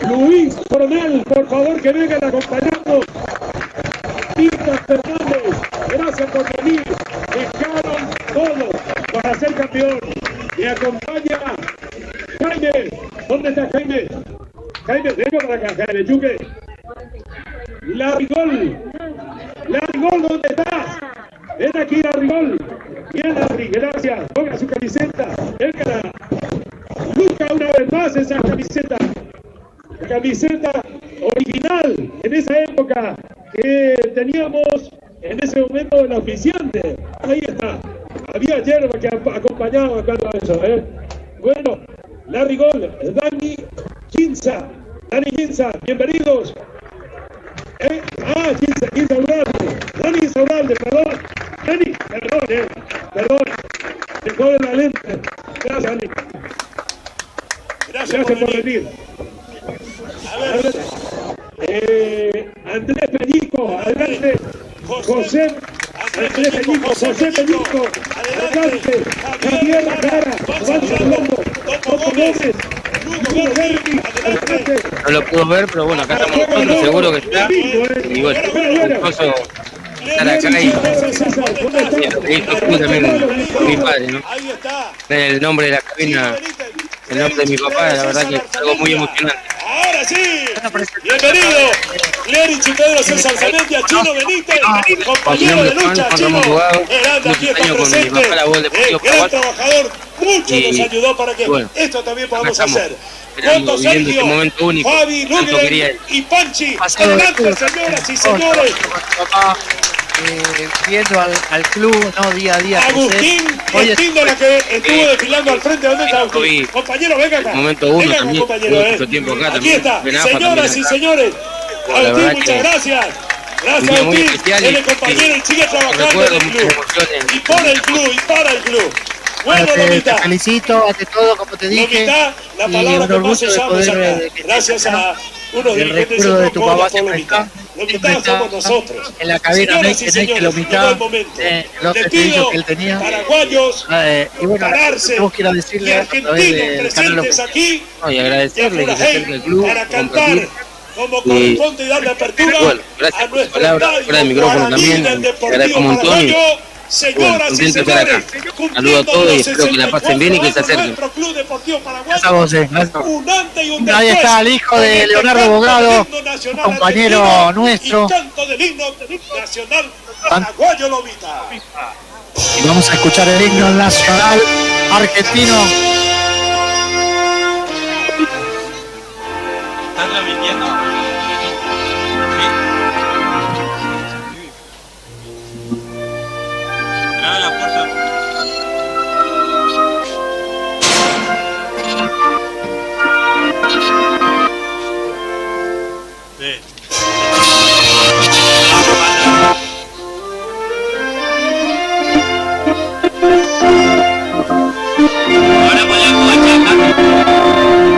Luis Coronel, por favor, que vengan acompañarnos. Tita Fernández, gracias por venir. Dejaron todo para ser campeón. Me acompaña Jaime. ¿Dónde está Jaime? Jaime, venga para acá, Jaime Chuque. Larigol, ¿dónde estás? Ven aquí, Larigol. Bien, Larry, gracias. Ponga su camiseta. Venga, busca una vez más esa camiseta. La camiseta original en esa época que teníamos en ese momento el auspiciante. Ahí está. Había hierba que acompañaba cada eso, Bueno, Larigol, Dani Ginza, bienvenidos. Ginza Uralde, Dani Uralde, perdón, me jode la lente. Gracias, Dani. Gracias por venir. Andrés Peñico, adelante. José Peñico, adelante. Javier Cara, Juan Salomón, Otto Gómez, No lo pudo ver, pero bueno, acá estamos nosotros, seguro que está. Y bueno, gustoso estar acá y lo que hizo tú también con mi padre, ¿no? Ver el nombre de la cabina, el nombre de mi papá, la verdad que es algo muy emocionante. Ahora sí, bienvenido, Lerich y Pedro César Zanetti, Chino Benítez, compañero de lucha, Chino, grande, aquí está presente, gran trabajador, mucho nos ayudó para que esto también podamos hacer. Cuento Sergio, Fabi, Lugren y Panchi, adelante señoras y señores. Viendo al club, ¿no? Día a día. Agustín, Agustín de la que estuvo desfilando al frente. ¿Dónde está Agustín? Compañero, venga acá. Momento uno venga también, acá, compañero. mucho tiempo acá Aquí está, señoras y señores. La Agustín, verdad muchas que gracias. Gracias, un día muy Agustín. especial Él es compañero y sigue trabajando en recuerdo el muchas club. emociones. Y por el club, y para el club. Bueno, te Lomita. felicito ante todo, como te dije. Lomita, la y palabra un que más orgullo de usamos poder acá. que Gracias a unos el dirigentes recuerdo de tu por papá siempre Lomita. está. Lomita somos nosotros. En la cabina Señoras y Nike señores, Lomita, llegó el momento. los Les servicios pido, que él tenía. paraguayos, Y bueno, pararse tenemos que ir a y decirle a través argentinos del canal presentes aquí No, y agradecerle que se acerque al club, para cantar compartir. como corresponde y darle apertura Bueno, gracias a por su nuestro palabra, estadio fuera del micrófono guaraní también, del te agradezco Deportivo un montón y Paraguayo. Señoras y contento de estar señores, acá. Saludos a todos y espero que la pasen bien y que se acerquen. nuestro Club Deportivo Paraguayo, Gracias a vos, gracias. un antes y un Ahí después está el hijo de en este Leonardo canto Bogado, del himno nacional compañero argentino nuestro. y canto del himno nacional paraguayo Lomita. Y vamos a escuchar el himno nacional argentino. ¿Están transmitiendo? Cerrar la puerta. Sí. Ahora podemos echar.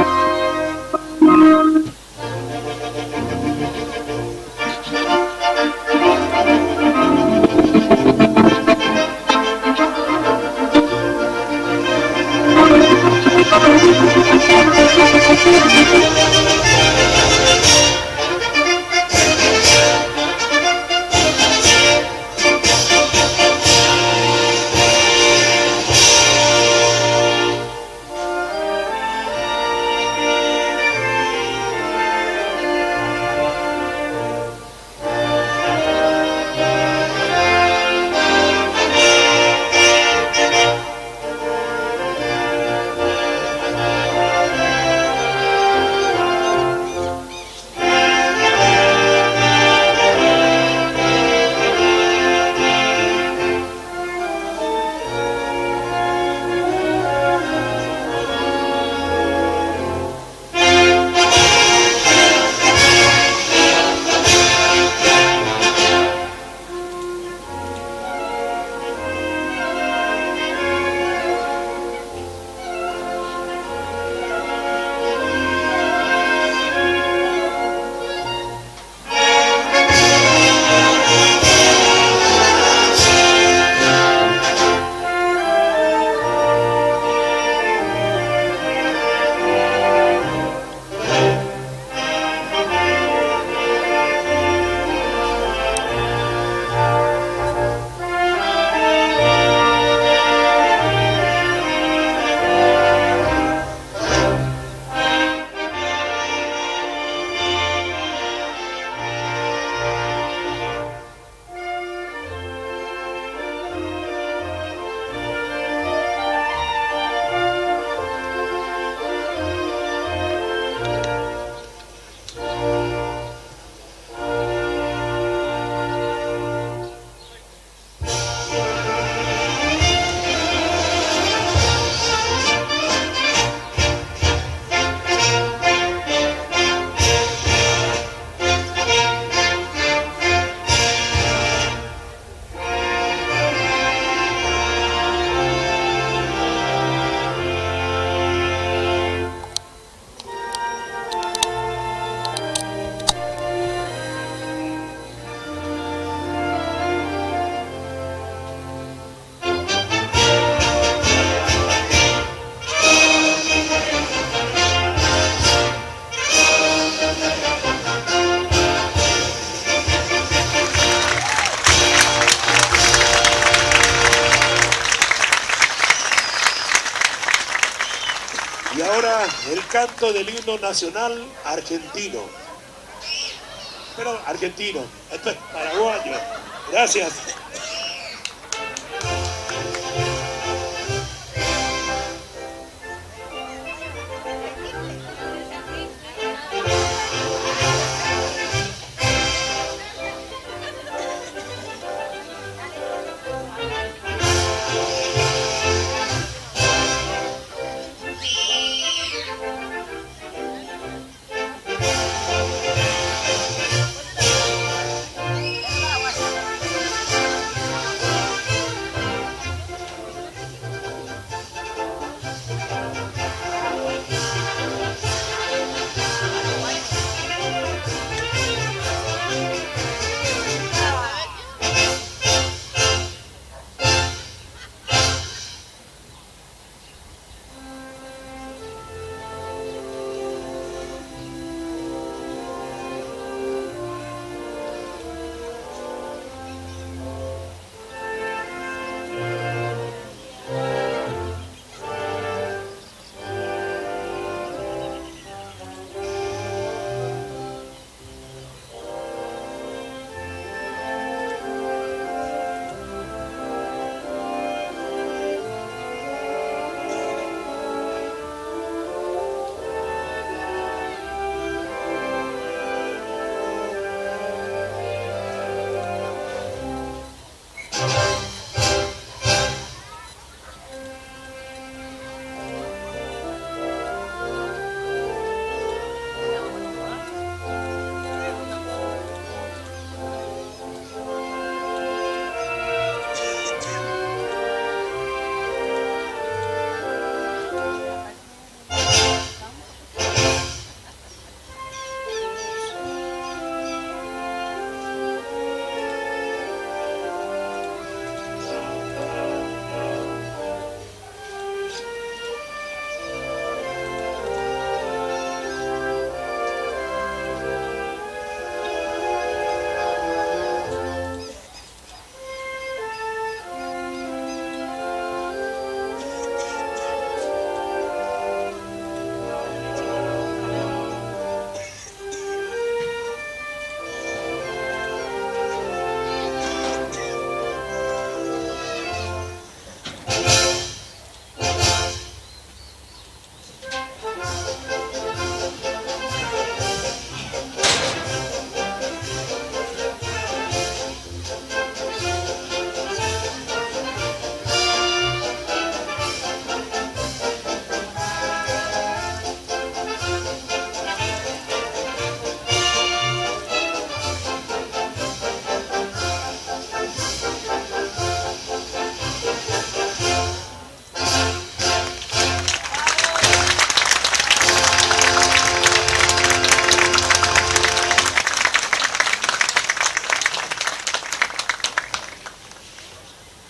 canto del himno nacional argentino. Pero argentino, esto es paraguayo. Gracias.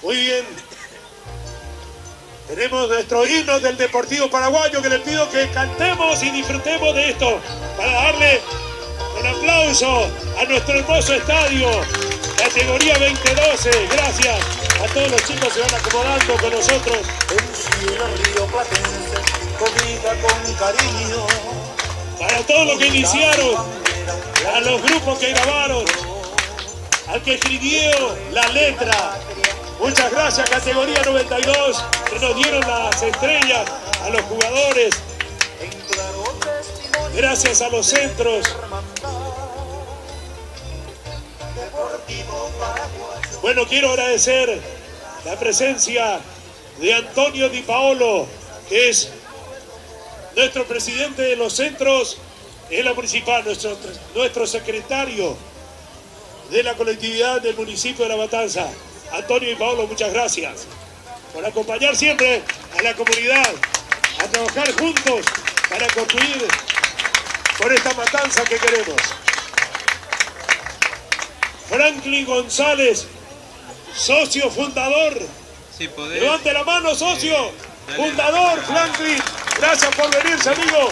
Muy bien. Tenemos nuestro himno del Deportivo Paraguayo que les pido que cantemos y disfrutemos de esto para darle un aplauso a nuestro hermoso estadio, categoría 2012. Gracias a todos los chicos que se van acomodando con nosotros. El cielo río platense, comida con cariño. Para todos los que iniciaron, a los grupos que grabaron, al que escribió la letra. Muchas gracias, categoría 92, que nos dieron las estrellas, a los jugadores. Gracias a los centros. Bueno, quiero agradecer la presencia de Antonio Di Paolo, que es nuestro presidente de los centros en la municipal, nuestro secretario de la colectividad del municipio de La Matanza. Antonio y Paolo, muchas gracias por acompañar siempre a la comunidad, a trabajar juntos para construir con esta matanza que queremos. Franklin González, socio fundador. Sí, podés. Levante la mano, socio. Fundador, Franklin. Gracias por venirse, amigo.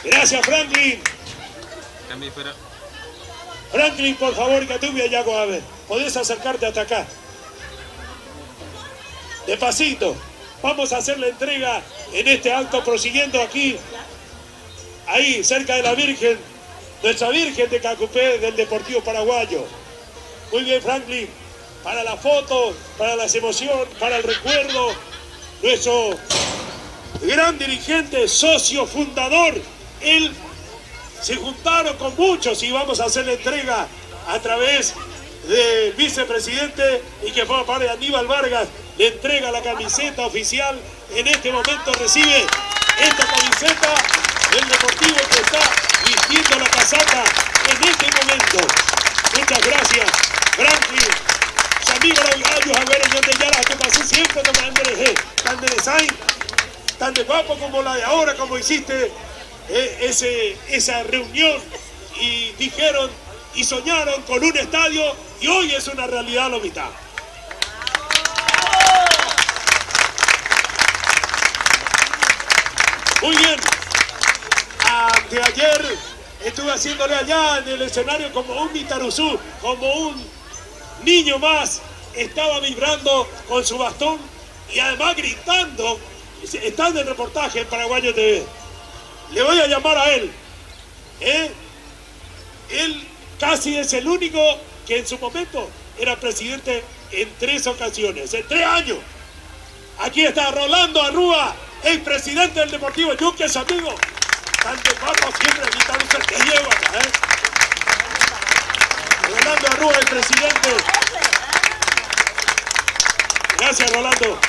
Gracias, Franklin. Franklin, por favor, que tú me allá, a ver. Podés acercarte hasta acá. Despacito, vamos a hacer la entrega en este acto, prosiguiendo aquí, ahí, cerca de la Virgen, nuestra Virgen de Cacupé del Deportivo Paraguayo. Muy bien, Franklin, para la foto, para las emociones, para el recuerdo, nuestro gran dirigente, socio fundador, él se juntaron con muchos y vamos a hacer la entrega a través del vicepresidente y que forma parte de Aníbal Vargas, le entrega la camiseta oficial. En este momento recibe esta camiseta del Deportivo que está vistiendo la casaca en este momento. Muchas gracias, Franklin. Su amigo los gallos, a ver en donde ya la que pasé siempre con Andrés tan de design, tan de guapo como la de ahora, como hiciste esa reunión y dijeron y soñaron con un estadio y hoy es una realidad la mitad. Muy bien, anteayer estuve haciéndole allá en el escenario como un Mitaruzú, como un niño más, estaba vibrando con su bastón y además gritando. Está en el reportaje en Paraguayo TV. Le voy a llamar a él. Él casi es el único que en su momento era presidente en 3 ocasiones, en 3 años. Aquí está Rolando Arrúa, el presidente del Deportivo Yuque, es amigo. Tanto guapo siempre invitado usted que lleva acá, Rolando Arrúa, el presidente. Gracias, Rolando.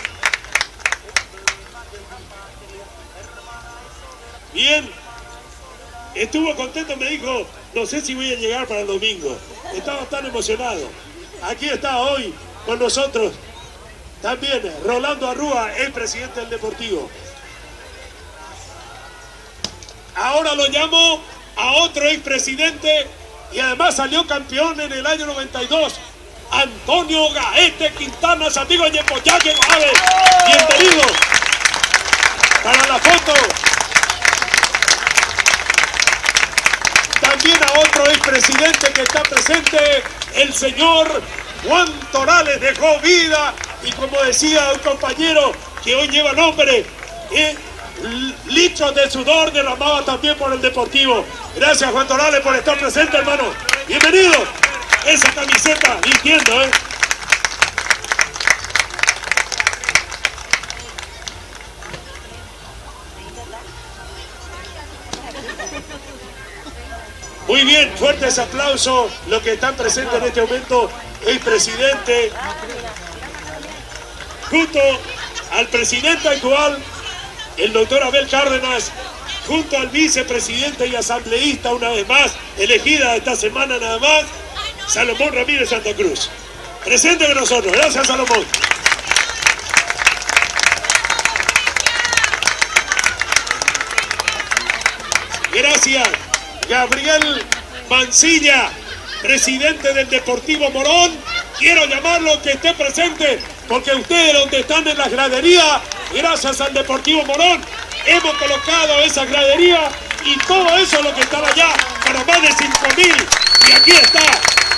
Bien, estuvo contento, me dijo, no sé si voy a llegar para el domingo. Estaba tan emocionado. Aquí está hoy con nosotros también Rolando Arrúa, el presidente del Deportivo. Ahora lo llamo a otro expresidente y además salió campeón en el año 92, Antonio Gaete Quintana, amigo de Yepoyaque, bienvenido. Para la foto. También a otro expresidente que está presente, el señor Juan Torales, dejó vida y como decía un compañero que hoy lleva nombre, litros de sudor derramado también por el Deportivo. Gracias, Juan Torales, por estar presente, hermano. Bienvenido. Esa camiseta, vistiendo, Muy bien, fuertes aplausos los que están presentes en este momento. El presidente, junto al presidente actual, el doctor Abel Cárdenas, junto al vicepresidente y asambleísta una vez más, elegida esta semana nada más, Salomón Ramírez Santa Cruz. Presente con nosotros. Gracias, Salomón. Gracias, Gabriel Mancilla, presidente del Deportivo Morón. Quiero llamarlo que esté presente, porque ustedes donde están en las graderías, gracias al Deportivo Morón, hemos colocado esa gradería y todo eso es lo que estaba allá para más de 5.000. Y aquí está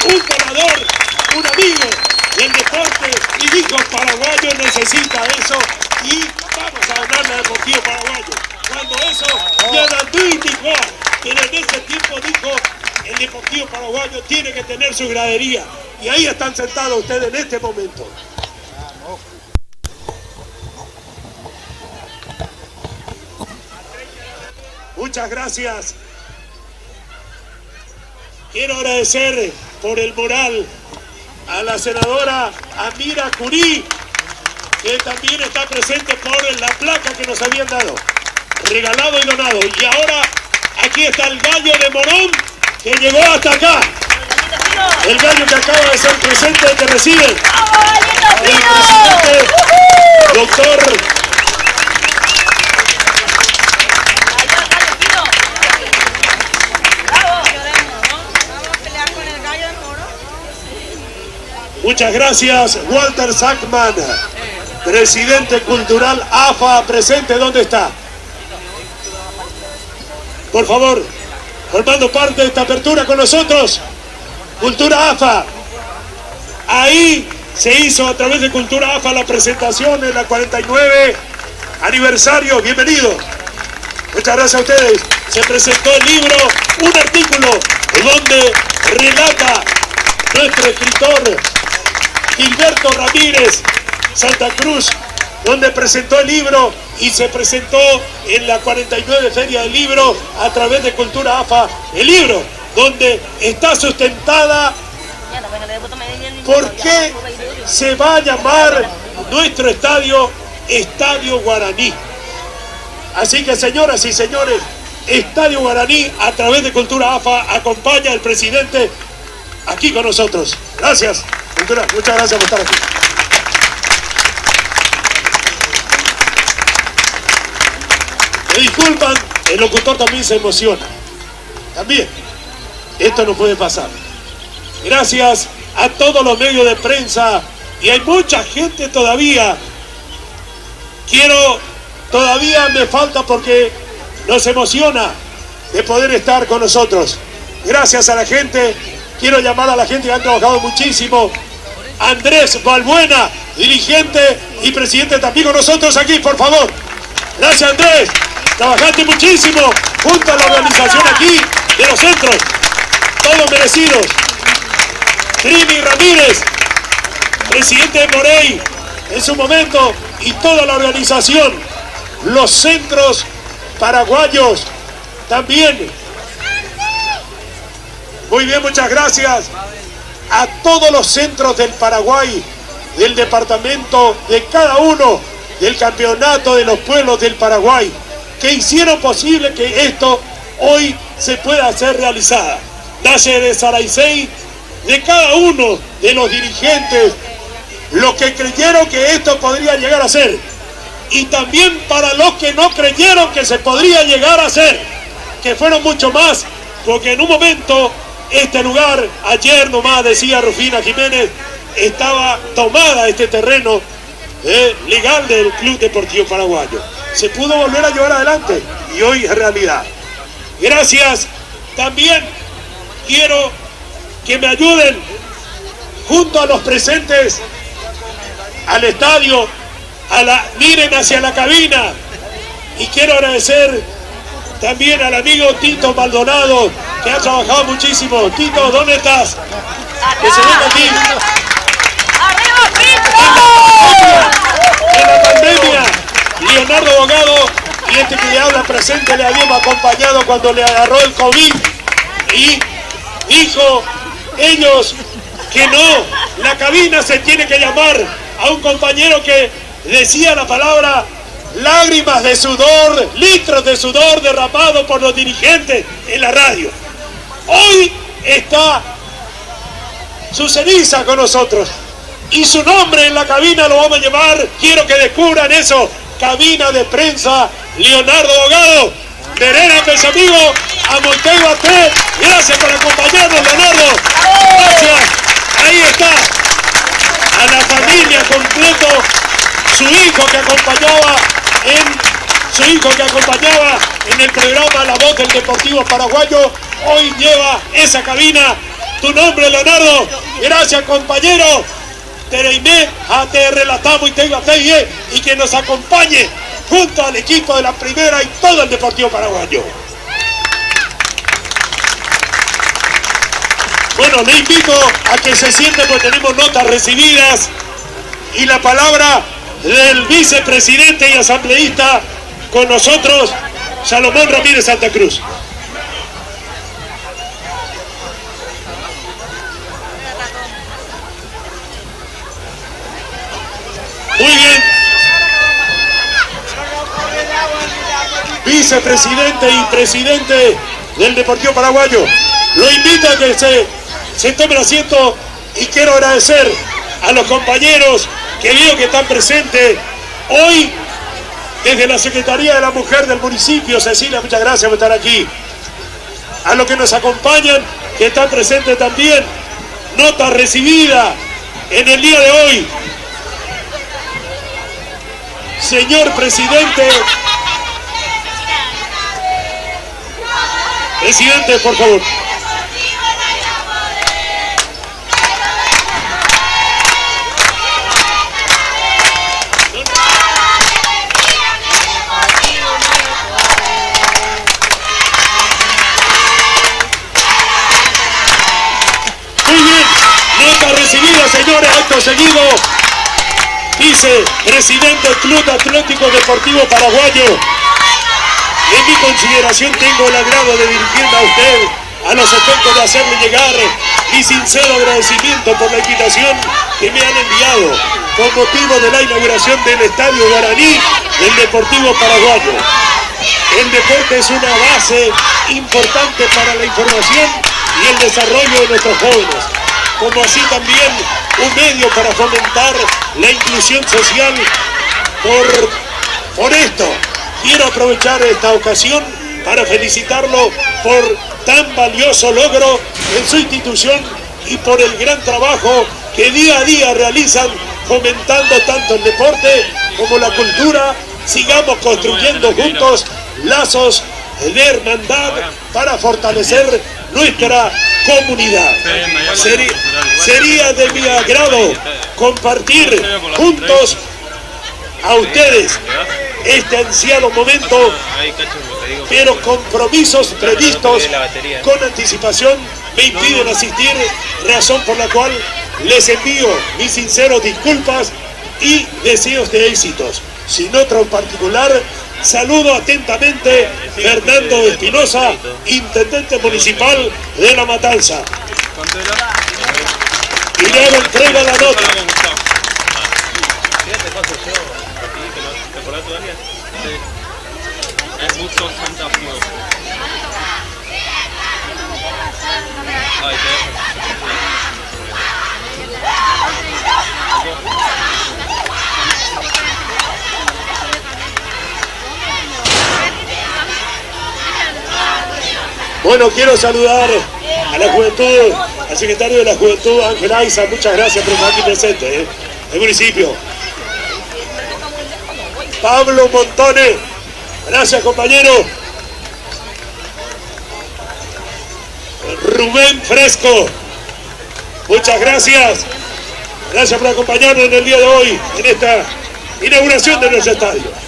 un ganador, un amigo del deporte y dijo, paraguayo necesita eso y vamos a ganarle al Deportivo Paraguayo. Cuando eso ya pero en ese tiempo dijo, el Deportivo Paraguayo tiene que tener su gradería. Y ahí están sentados ustedes en este momento. Muchas gracias. Quiero agradecer por el mural a la senadora Amira Curí, que también está presente por la placa que nos habían dado, regalado y donado. Y ahora aquí está el gallo de Morón, que llegó hasta acá. El gallo que acaba de ser presente, que recibe el presidente, doctor muchas gracias, Walter Sackman, presidente cultural AFA, presente. ¿Dónde está? Por favor, formando parte de esta apertura con nosotros, Cultura AFA. Ahí Se hizo a través de Cultura AFA la presentación en la 49 aniversario. Bienvenido. Muchas gracias a ustedes. Se presentó el libro, un artículo donde relata nuestro escritor Gilberto Ramírez Santa Cruz, donde presentó el libro y se presentó en la 49 Feria del Libro a través de Cultura AFA, el libro donde está sustentada por qué se va a llamar nuestro estadio Estadio Guaraní. Así que, señoras y señores, Estadio Guaraní a través de Cultura AFA acompaña al presidente aquí con nosotros. Gracias, Cultura, muchas gracias por estar aquí. Me disculpan, el locutor también se emociona. También, esto no puede pasar. Gracias a todos los medios de prensa, y hay mucha gente todavía. Todavía me falta porque nos emociona de poder estar con nosotros. Gracias a la gente, quiero llamar a la gente que han trabajado muchísimo. Andrés Balbuena, dirigente y presidente también con nosotros aquí, por favor. Gracias, Andrés. Trabajaste muchísimo junto a la organización aquí de los centros. Todos merecidos. Trini Ramírez, presidente de Morey en su momento, y toda la organización, los centros paraguayos también. Muy bien, muchas gracias a todos los centros del Paraguay, del departamento, de cada uno, del campeonato de los pueblos del Paraguay, que hicieron posible que esto hoy se pueda hacer realizada. Nace de Saraicey, de cada uno de los dirigentes, los que creyeron que esto podría llegar a ser, y también para los que no creyeron que se podría llegar a hacer, que fueron mucho más, porque en un momento este lugar, ayer nomás decía Rufina Jiménez, estaba tomada este terreno legal del Club Deportivo Paraguayo. Se pudo volver a llevar adelante y hoy es realidad. Gracias. También quiero que me ayuden junto a los presentes al estadio, miren hacia la cabina, y quiero agradecer también al amigo Tito Maldonado, que ha trabajado muchísimo. Tito, ¿dónde estás? Que se venga aquí. En la pandemia, Leonardo Bogado y este que le habla presente le habíamos acompañado cuando le agarró el COVID, y dijo ellos que no, la cabina se tiene que llamar a un compañero que decía la palabra lágrimas de sudor, litros de sudor derramado por los dirigentes en la radio. Hoy está su ceniza con nosotros y su nombre en la cabina lo vamos a llevar. Quiero que descubran eso. Cabina de prensa Leonardo Bogado. Verena, mis amigos, a Montego Até. Gracias por acompañarnos, Leonardo. Gracias. Ahí está. A la familia completo. Su hijo que acompañaba en el programa La Voz del Deportivo Paraguayo, hoy lleva esa cabina. Tu nombre, Leonardo. Gracias, compañero. Tereimé, te relatamos y tengo y que nos acompañe junto al equipo de la primera y todo el Deportivo Paraguayo. Bueno, le invito a que se sienten porque tenemos notas recibidas y la palabra del vicepresidente y asambleísta con nosotros, Salomón Ramírez Santa Cruz. Muy bien. Vicepresidente y presidente del Deportivo Paraguayo. Lo invito a que se tome asiento y quiero agradecer a los compañeros que veo que están presentes hoy desde la Secretaría de la Mujer del municipio. Cecilia, muchas gracias por estar aquí. A los que nos acompañan, que están presentes también. Nota recibida en el día de hoy. Señor presidente. Presidente, por favor. vicepresidente del Club Atlético Deportivo Paraguayo. En mi consideración tengo el agrado de dirigirme a usted a los efectos de hacerle llegar mi sincero agradecimiento por la invitación que me han enviado con motivo de la inauguración del Estadio Guaraní del Deportivo Paraguayo. El deporte es una base importante para la información y el desarrollo de nuestros jóvenes, como así también un medio para fomentar la inclusión social. Por esto, quiero aprovechar esta ocasión para felicitarlo por tan valioso logro en su institución y por el gran trabajo que día a día realizan fomentando tanto el deporte como la cultura. Sigamos construyendo juntos lazos de hermandad para fortalecer nuestra comunidad. Sería de mi agrado compartir juntos a ustedes este ansiado momento, pero compromisos previstos con anticipación me impiden asistir, razón por la cual les envío mis sinceros disculpas y deseos de éxitos. Sin otro en particular, saludo atentamente Fernando Espinosa, intendente municipal de La Matanza. Y le hago entrega la nota. Bueno, quiero saludar a la juventud, al secretario de la Juventud, Ángel Aiza. Muchas gracias por estar aquí presente, el municipio. Pablo Montone, gracias compañero. Rubén Fresco, muchas gracias. Gracias por acompañarnos en el día de hoy, en esta inauguración de nuestro estadio.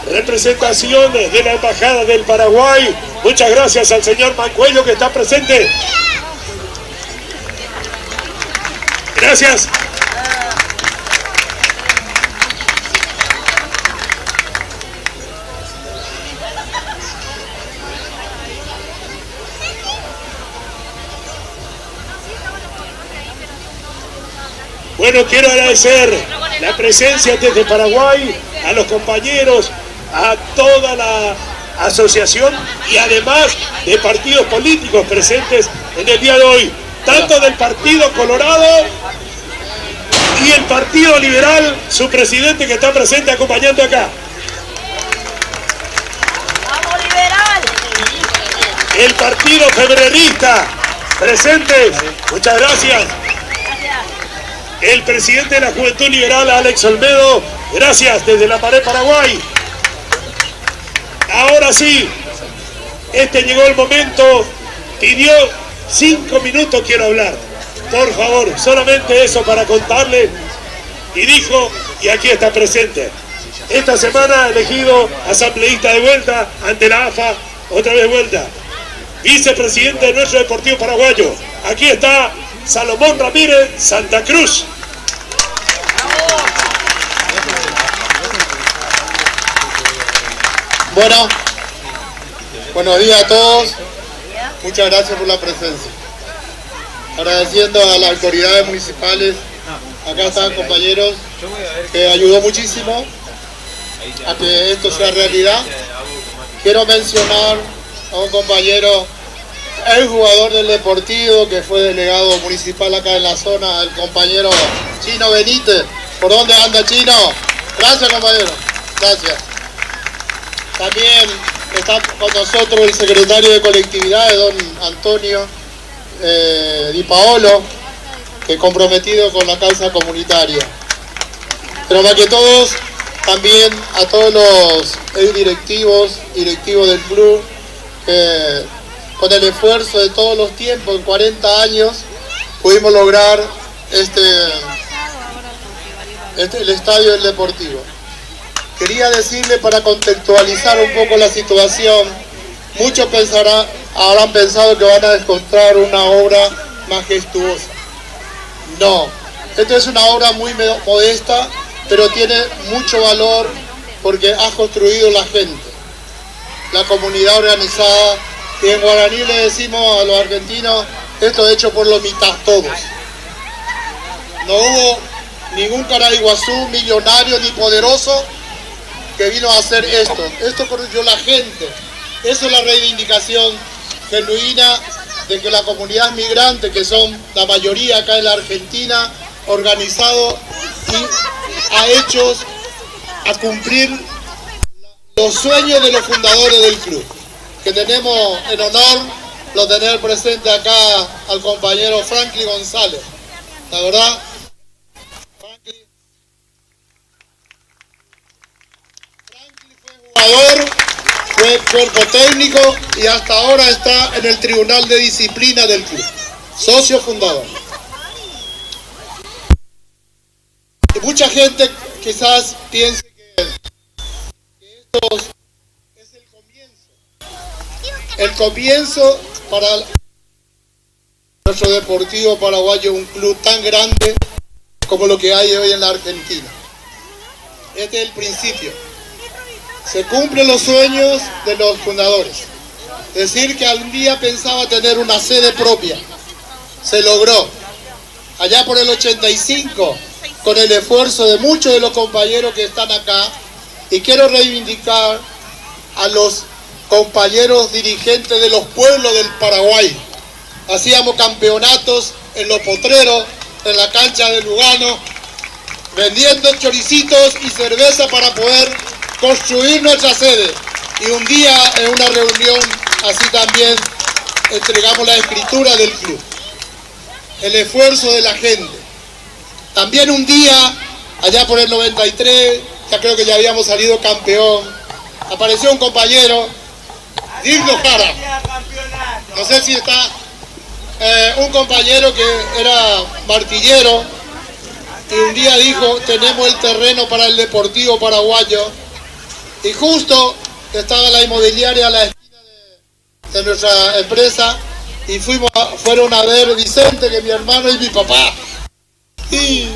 Representaciones de la Embajada del Paraguay. Muchas gracias al señor Mancuello que está presente. Gracias. Bueno, quiero agradecer la presencia desde Paraguay, a los compañeros, a toda la asociación y además de partidos políticos presentes en el día de hoy, tanto del Partido Colorado y el Partido Liberal, su presidente que está presente acompañando acá. ¡Vamos, liberal! El Partido Febrerista, presentes, muchas gracias. El presidente de la Juventud Liberal, Alex Olmedo, gracias, desde la Pared Paraguay. Ahora sí, llegó el momento, pidió 5 minutos, quiero hablar. Por favor, solamente eso para contarle. Y dijo, y aquí está presente. Esta semana ha elegido asambleísta de vuelta ante la AFA, otra vez vuelta. Vicepresidente de nuestro Deportivo Paraguayo. Aquí está Salomón Ramírez, Santa Cruz. Bueno, buenos días a todos. Muchas gracias por la presencia. Agradeciendo a las autoridades municipales, acá están compañeros, que ayudó muchísimo a que esto sea realidad. Quiero mencionar a un compañero, el jugador del Deportivo, que fue delegado municipal acá en la zona, el compañero Chino Benítez. ¿Por dónde anda, Chino? Gracias, compañero. Gracias. También está con nosotros el secretario de colectividades, don Antonio Di Paolo, que comprometido con la causa comunitaria. Pero más que todos, también a todos los directivos del club, que con el esfuerzo de todos los tiempos, en 40 años, pudimos lograr el estadio del Deportivo. Quería decirle, para contextualizar un poco la situación, muchos habrán pensado que van a encontrar una obra majestuosa. No, esta es una obra muy modesta, pero tiene mucho valor porque ha construido la gente, la comunidad organizada, y en guaraní le decimos a los argentinos, esto es hecho por los mitad todos. No hubo ningún Caraiguazú millonario ni poderoso que vino a hacer esto. Esto construyó la gente. Eso es la reivindicación genuina de que la comunidad migrante, que son la mayoría acá en la Argentina, organizado y ha hecho a cumplir los sueños de los fundadores del club, que tenemos en honor lo tener presente acá al compañero Franklin González. La verdad, Franklin fue jugador, fue cuerpo técnico y hasta ahora está en el Tribunal de Disciplina del club, socio fundador. Y mucha gente quizás piense que esto es el comienzo para nuestro Deportivo Paraguayo, un club tan grande como lo que hay hoy en la Argentina. Este es el principio. Se cumplen los sueños de los fundadores. Decir que algún día pensaba tener una sede propia. Se logró. Allá por el 85, con el esfuerzo de muchos de los compañeros que están acá, y quiero reivindicar a los compañeros dirigentes de los pueblos del Paraguay. Hacíamos campeonatos en los potreros, en la cancha de Lugano, vendiendo choricitos y cerveza para poder construir nuestra sede. Y un día en una reunión así también entregamos la escritura del club. El esfuerzo de la gente. También un día, allá por el 93, ya creo que ya habíamos salido campeón, apareció un compañero, Digno Jara, no sé si está, un compañero que era martillero, y un día dijo, tenemos el terreno para el Deportivo Paraguayo, y justo estaba la inmobiliaria a la esquina de nuestra empresa, y fueron a ver Vicente, que es mi hermano, y mi papá. Y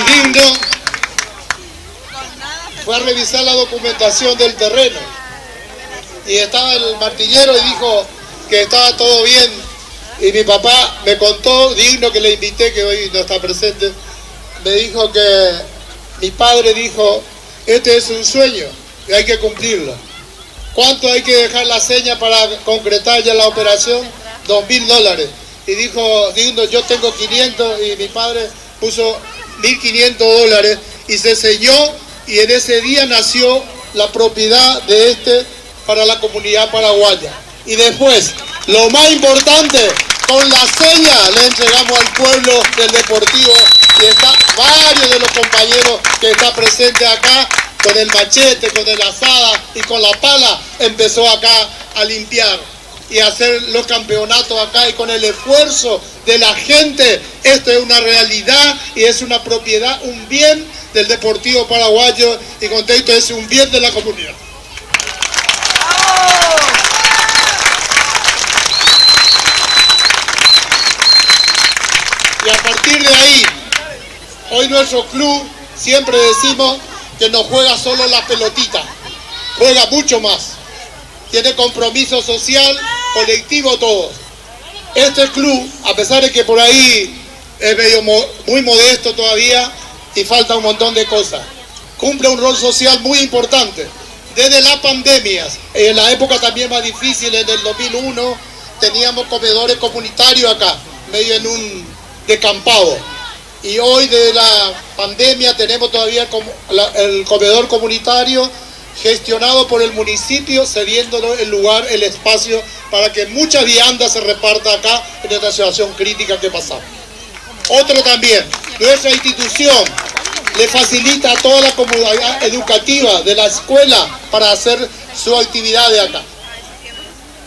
Digno fue a revisar la documentación del terreno y estaba el martillero y dijo que estaba todo bien, y mi papá me contó, Digno, que le invité, que hoy no está presente, me dijo que mi padre dijo, este es un sueño y hay que cumplirlo. ¿Cuánto hay que dejar la seña para concretar ya la operación? $2.000. Y dijo Digno, yo tengo 500, y mi padre puso $1.500 y se selló, y en ese día nació la propiedad de este para la comunidad paraguaya. Y después, lo más importante, con la seña le entregamos al pueblo del Deportivo, y está varios de los compañeros que están presentes acá, con el machete, con el azada y con la pala, empezó acá a limpiar y a hacer los campeonatos acá, y con el esfuerzo de la gente, esto es una realidad y es una propiedad, un bien del Deportivo Paraguayo, y con esto es un bien de la comunidad. Y a partir de ahí, hoy nuestro club, siempre decimos que no juega solo la pelotita, juega mucho más. Tiene compromiso social, colectivo, todo. Este club, a pesar de que por ahí es muy modesto todavía y falta un montón de cosas, cumple un rol social muy importante. Desde las pandemias, en la época también más difícil, en el 2001, teníamos comedores comunitarios acá, medio en un descampado. Y hoy, de la pandemia, tenemos todavía el comedor comunitario gestionado por el municipio, cediéndolo el lugar, el espacio, para que muchas viandas se repartan acá en esta situación crítica que pasamos. Otro también, nuestra institución le facilita a toda la comunidad educativa de la escuela para hacer su actividad de acá.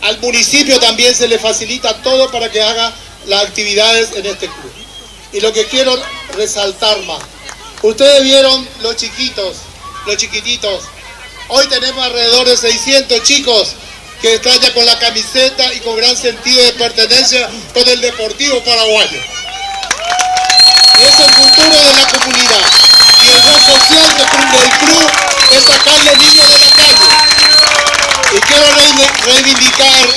Al municipio también se le facilita todo para que haga las actividades en este club. y lo que quiero resaltar más. Ustedes vieron los chiquitos, los chiquititos. Hoy tenemos alrededor de 600 chicos que están ya con la camiseta y con gran sentido de pertenencia con el Deportivo Paraguayo. Y es el futuro de la comunidad. Y el rol social del club es sacar los niños de la calle. Y quiero reivindicar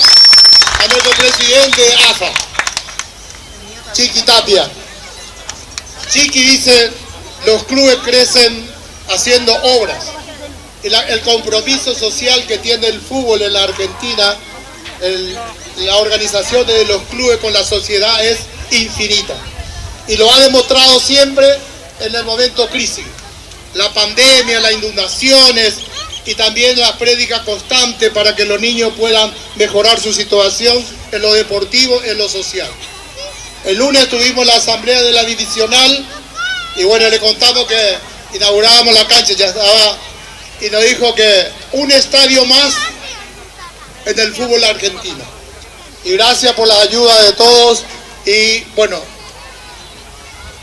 a nuestro presidente de AFA, Chiqui Tapia. Chiqui dice, los clubes crecen haciendo obras. El compromiso social que tiene el fútbol en la Argentina, la organización de los clubes con la sociedad es infinita. Y lo ha demostrado siempre en el momento crisis. La pandemia, las inundaciones y también la prédica constante para que los niños puedan mejorar su situación en lo deportivo, en lo social. El lunes tuvimos la asamblea de la divisional y bueno, le contamos que inaugurábamos la cancha, ya estaba, y nos dijo que un estadio más en el fútbol argentino. Y gracias por la ayuda de todos y bueno,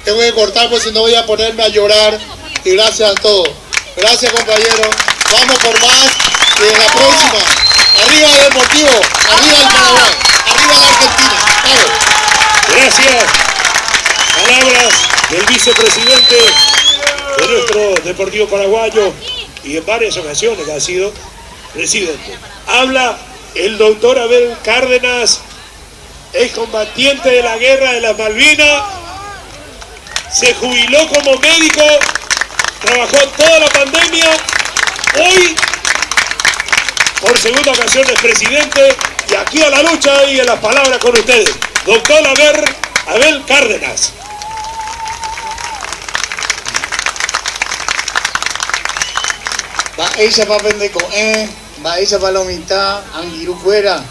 tengo que cortar porque si no voy a ponerme a llorar y gracias a todos. Gracias compañeros, vamos por más y en la próxima. Arriba el Deportivo, arriba el Paraguay, arriba la Argentina. ¡Vamos! Gracias. Palabras del vicepresidente de nuestro Deportivo Paraguayo y en varias ocasiones ha sido presidente. Habla el doctor Abel Cárdenas, excombatiente de la guerra de las Malvinas, se jubiló como médico, trabajó toda la pandemia, hoy por segunda ocasión es presidente y aquí a la lucha y en las palabras con ustedes. Doctor Abel Cárdenas. Va ella pa pendeco, va ella pa lomita, angiru fuera,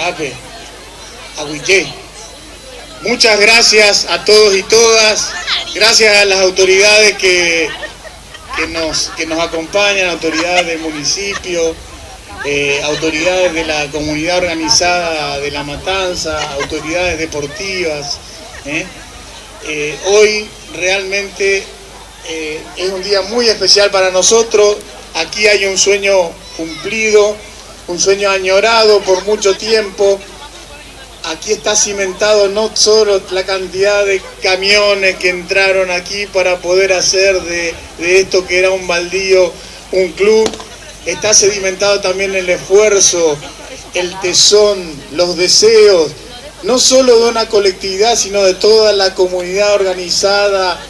ape, aguille. Muchas gracias a todos y todas, gracias a las autoridades que nos acompañan, autoridades del municipio, autoridades de la comunidad organizada de La Matanza, autoridades deportivas. Hoy realmente es un día muy especial para nosotros. Aquí hay un sueño cumplido, un sueño añorado por mucho tiempo. Aquí está cimentado no solo la cantidad de camiones que entraron aquí para poder hacer de esto que era un baldío un club, está sedimentado también el esfuerzo, el tesón, los deseos, no solo de una colectividad, sino de toda la comunidad organizada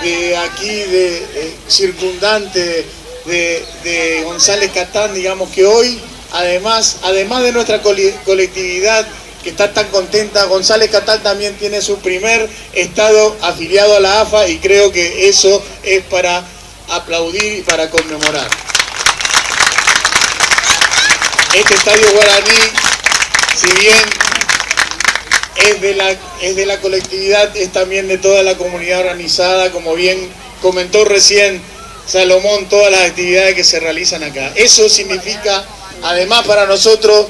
de aquí, de circundante de González Catán, digamos que hoy, además de nuestra colectividad que está tan contenta, González Catán también tiene su primer estado afiliado a la AFA y creo que eso es para aplaudir y para conmemorar. Este estadio guaraní, si bien es de la colectividad, es también de toda la comunidad organizada, como bien comentó recién Salomón, todas las actividades que se realizan acá. Eso significa, además para nosotros,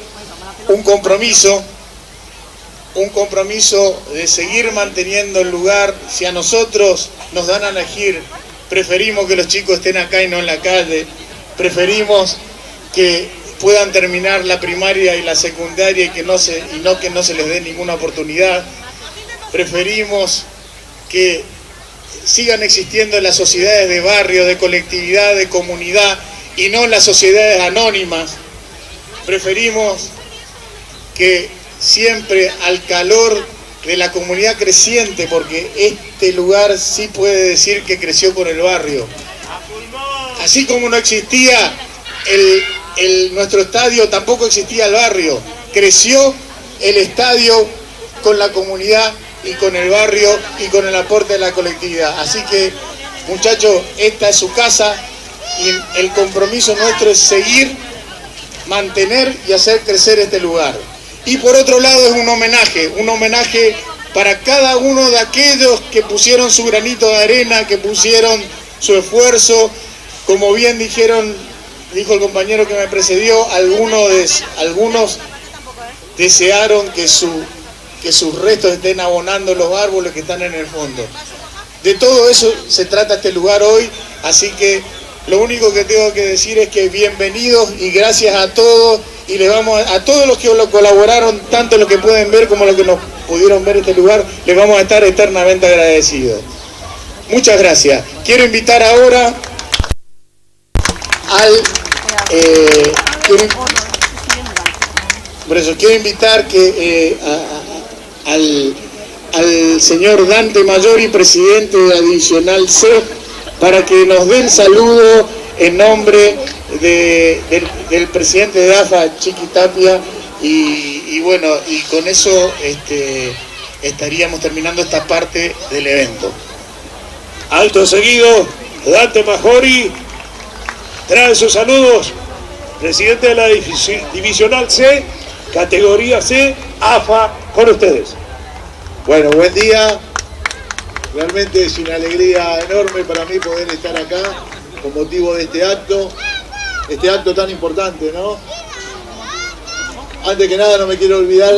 un compromiso de seguir manteniendo el lugar. Si a nosotros nos dan a elegir, preferimos que los chicos estén acá y no en la calle, preferimos que puedan terminar la primaria y la secundaria y no que no se les dé ninguna oportunidad. Preferimos que sigan existiendo las sociedades de barrio, de colectividad, de comunidad y no las sociedades anónimas. Preferimos que siempre al calor de la comunidad creciente, porque este lugar sí puede decir que creció con el barrio. Así como no existía nuestro estadio, tampoco existía el barrio. Creció el estadio con la comunidad y con el barrio y con el aporte de la colectividad. Así que, muchachos, esta es su casa y el compromiso nuestro es seguir, mantener y hacer crecer este lugar. Y por otro lado es un homenaje para cada uno de aquellos que pusieron su granito de arena, que pusieron su esfuerzo, como bien dijo el compañero que me precedió, algunos desearon que sus restos estén abonando los árboles que están en el fondo. De todo eso se trata este lugar hoy, así que lo único que tengo que decir es que bienvenidos y gracias a todos, y les vamos a todos los que colaboraron, tanto los que pueden ver como los que nos pudieron ver este lugar, les vamos a estar eternamente agradecidos. Muchas gracias. Quiero invitar ahora quiero invitar al señor Dante Mayori, presidente adicional C, para que nos dé el saludo en nombre del presidente de AFA, Chiqui Tapia, y bueno, y con eso estaríamos terminando esta parte del evento. Alto seguido, Dante Mayori trae sus saludos, presidente de la Divisional C, categoría C, AFA, con ustedes. Bueno, buen día. Realmente es una alegría enorme para mí poder estar acá con motivo de este acto tan importante, ¿no? Antes que nada no me quiero olvidar,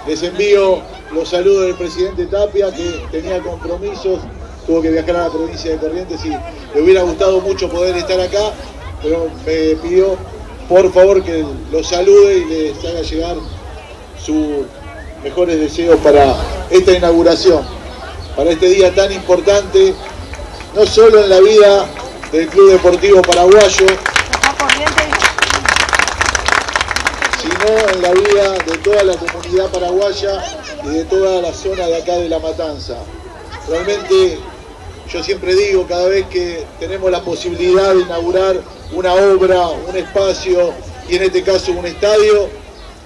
les envío los saludos del presidente Tapia, que tenía compromisos, tuvo que viajar a la provincia de Corrientes y le hubiera gustado mucho poder estar acá, pero me pidió por favor que los salude y les haga llegar sus mejores deseos para esta inauguración, para este día tan importante, no solo en la vida del Club Deportivo Paraguayo, sino en la vida de toda la comunidad paraguaya y de toda la zona de acá de La Matanza. Realmente, yo siempre digo, cada vez que tenemos la posibilidad de inaugurar una obra, un espacio, y en este caso un estadio,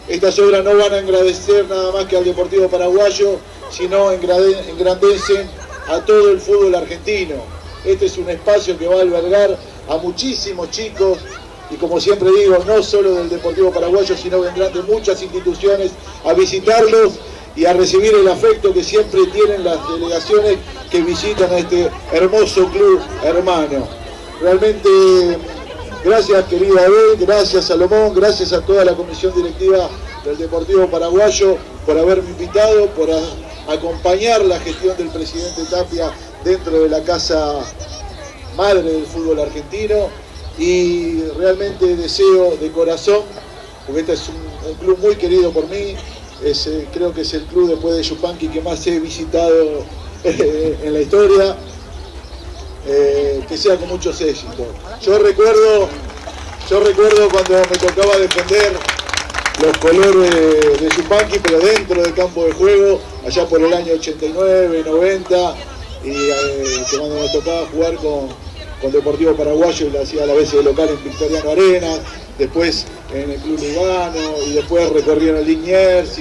estas obras no van a engrandecer nada más que al Deportivo Paraguayo, sino engrandecen a todo el fútbol argentino. Este es un espacio que va a albergar a muchísimos chicos, y como siempre digo, no solo del Deportivo Paraguayo, sino vendrán de muchas instituciones a visitarlos y a recibir el afecto que siempre tienen las delegaciones que visitan a este hermoso club hermano. Realmente, gracias querida Abel, gracias Salomón, gracias a toda la comisión directiva del Deportivo Paraguayo por haberme invitado, por acompañar la gestión del presidente Tapia dentro de la casa madre del fútbol argentino, y realmente deseo de corazón, porque este es un club muy querido por mí, creo que es el club después de Yupanqui que más he visitado en la historia, que sea con muchos éxitos. Yo recuerdo cuando me tocaba defender los colores de Yupanqui, pero dentro del campo de juego, allá por el año 89, 90, y que cuando me tocaba jugar con Deportivo Paraguayo, y lo hacía a la vez de local en Victoriano Arena, después en el Club Lugano, y después recorrieron el Liniers,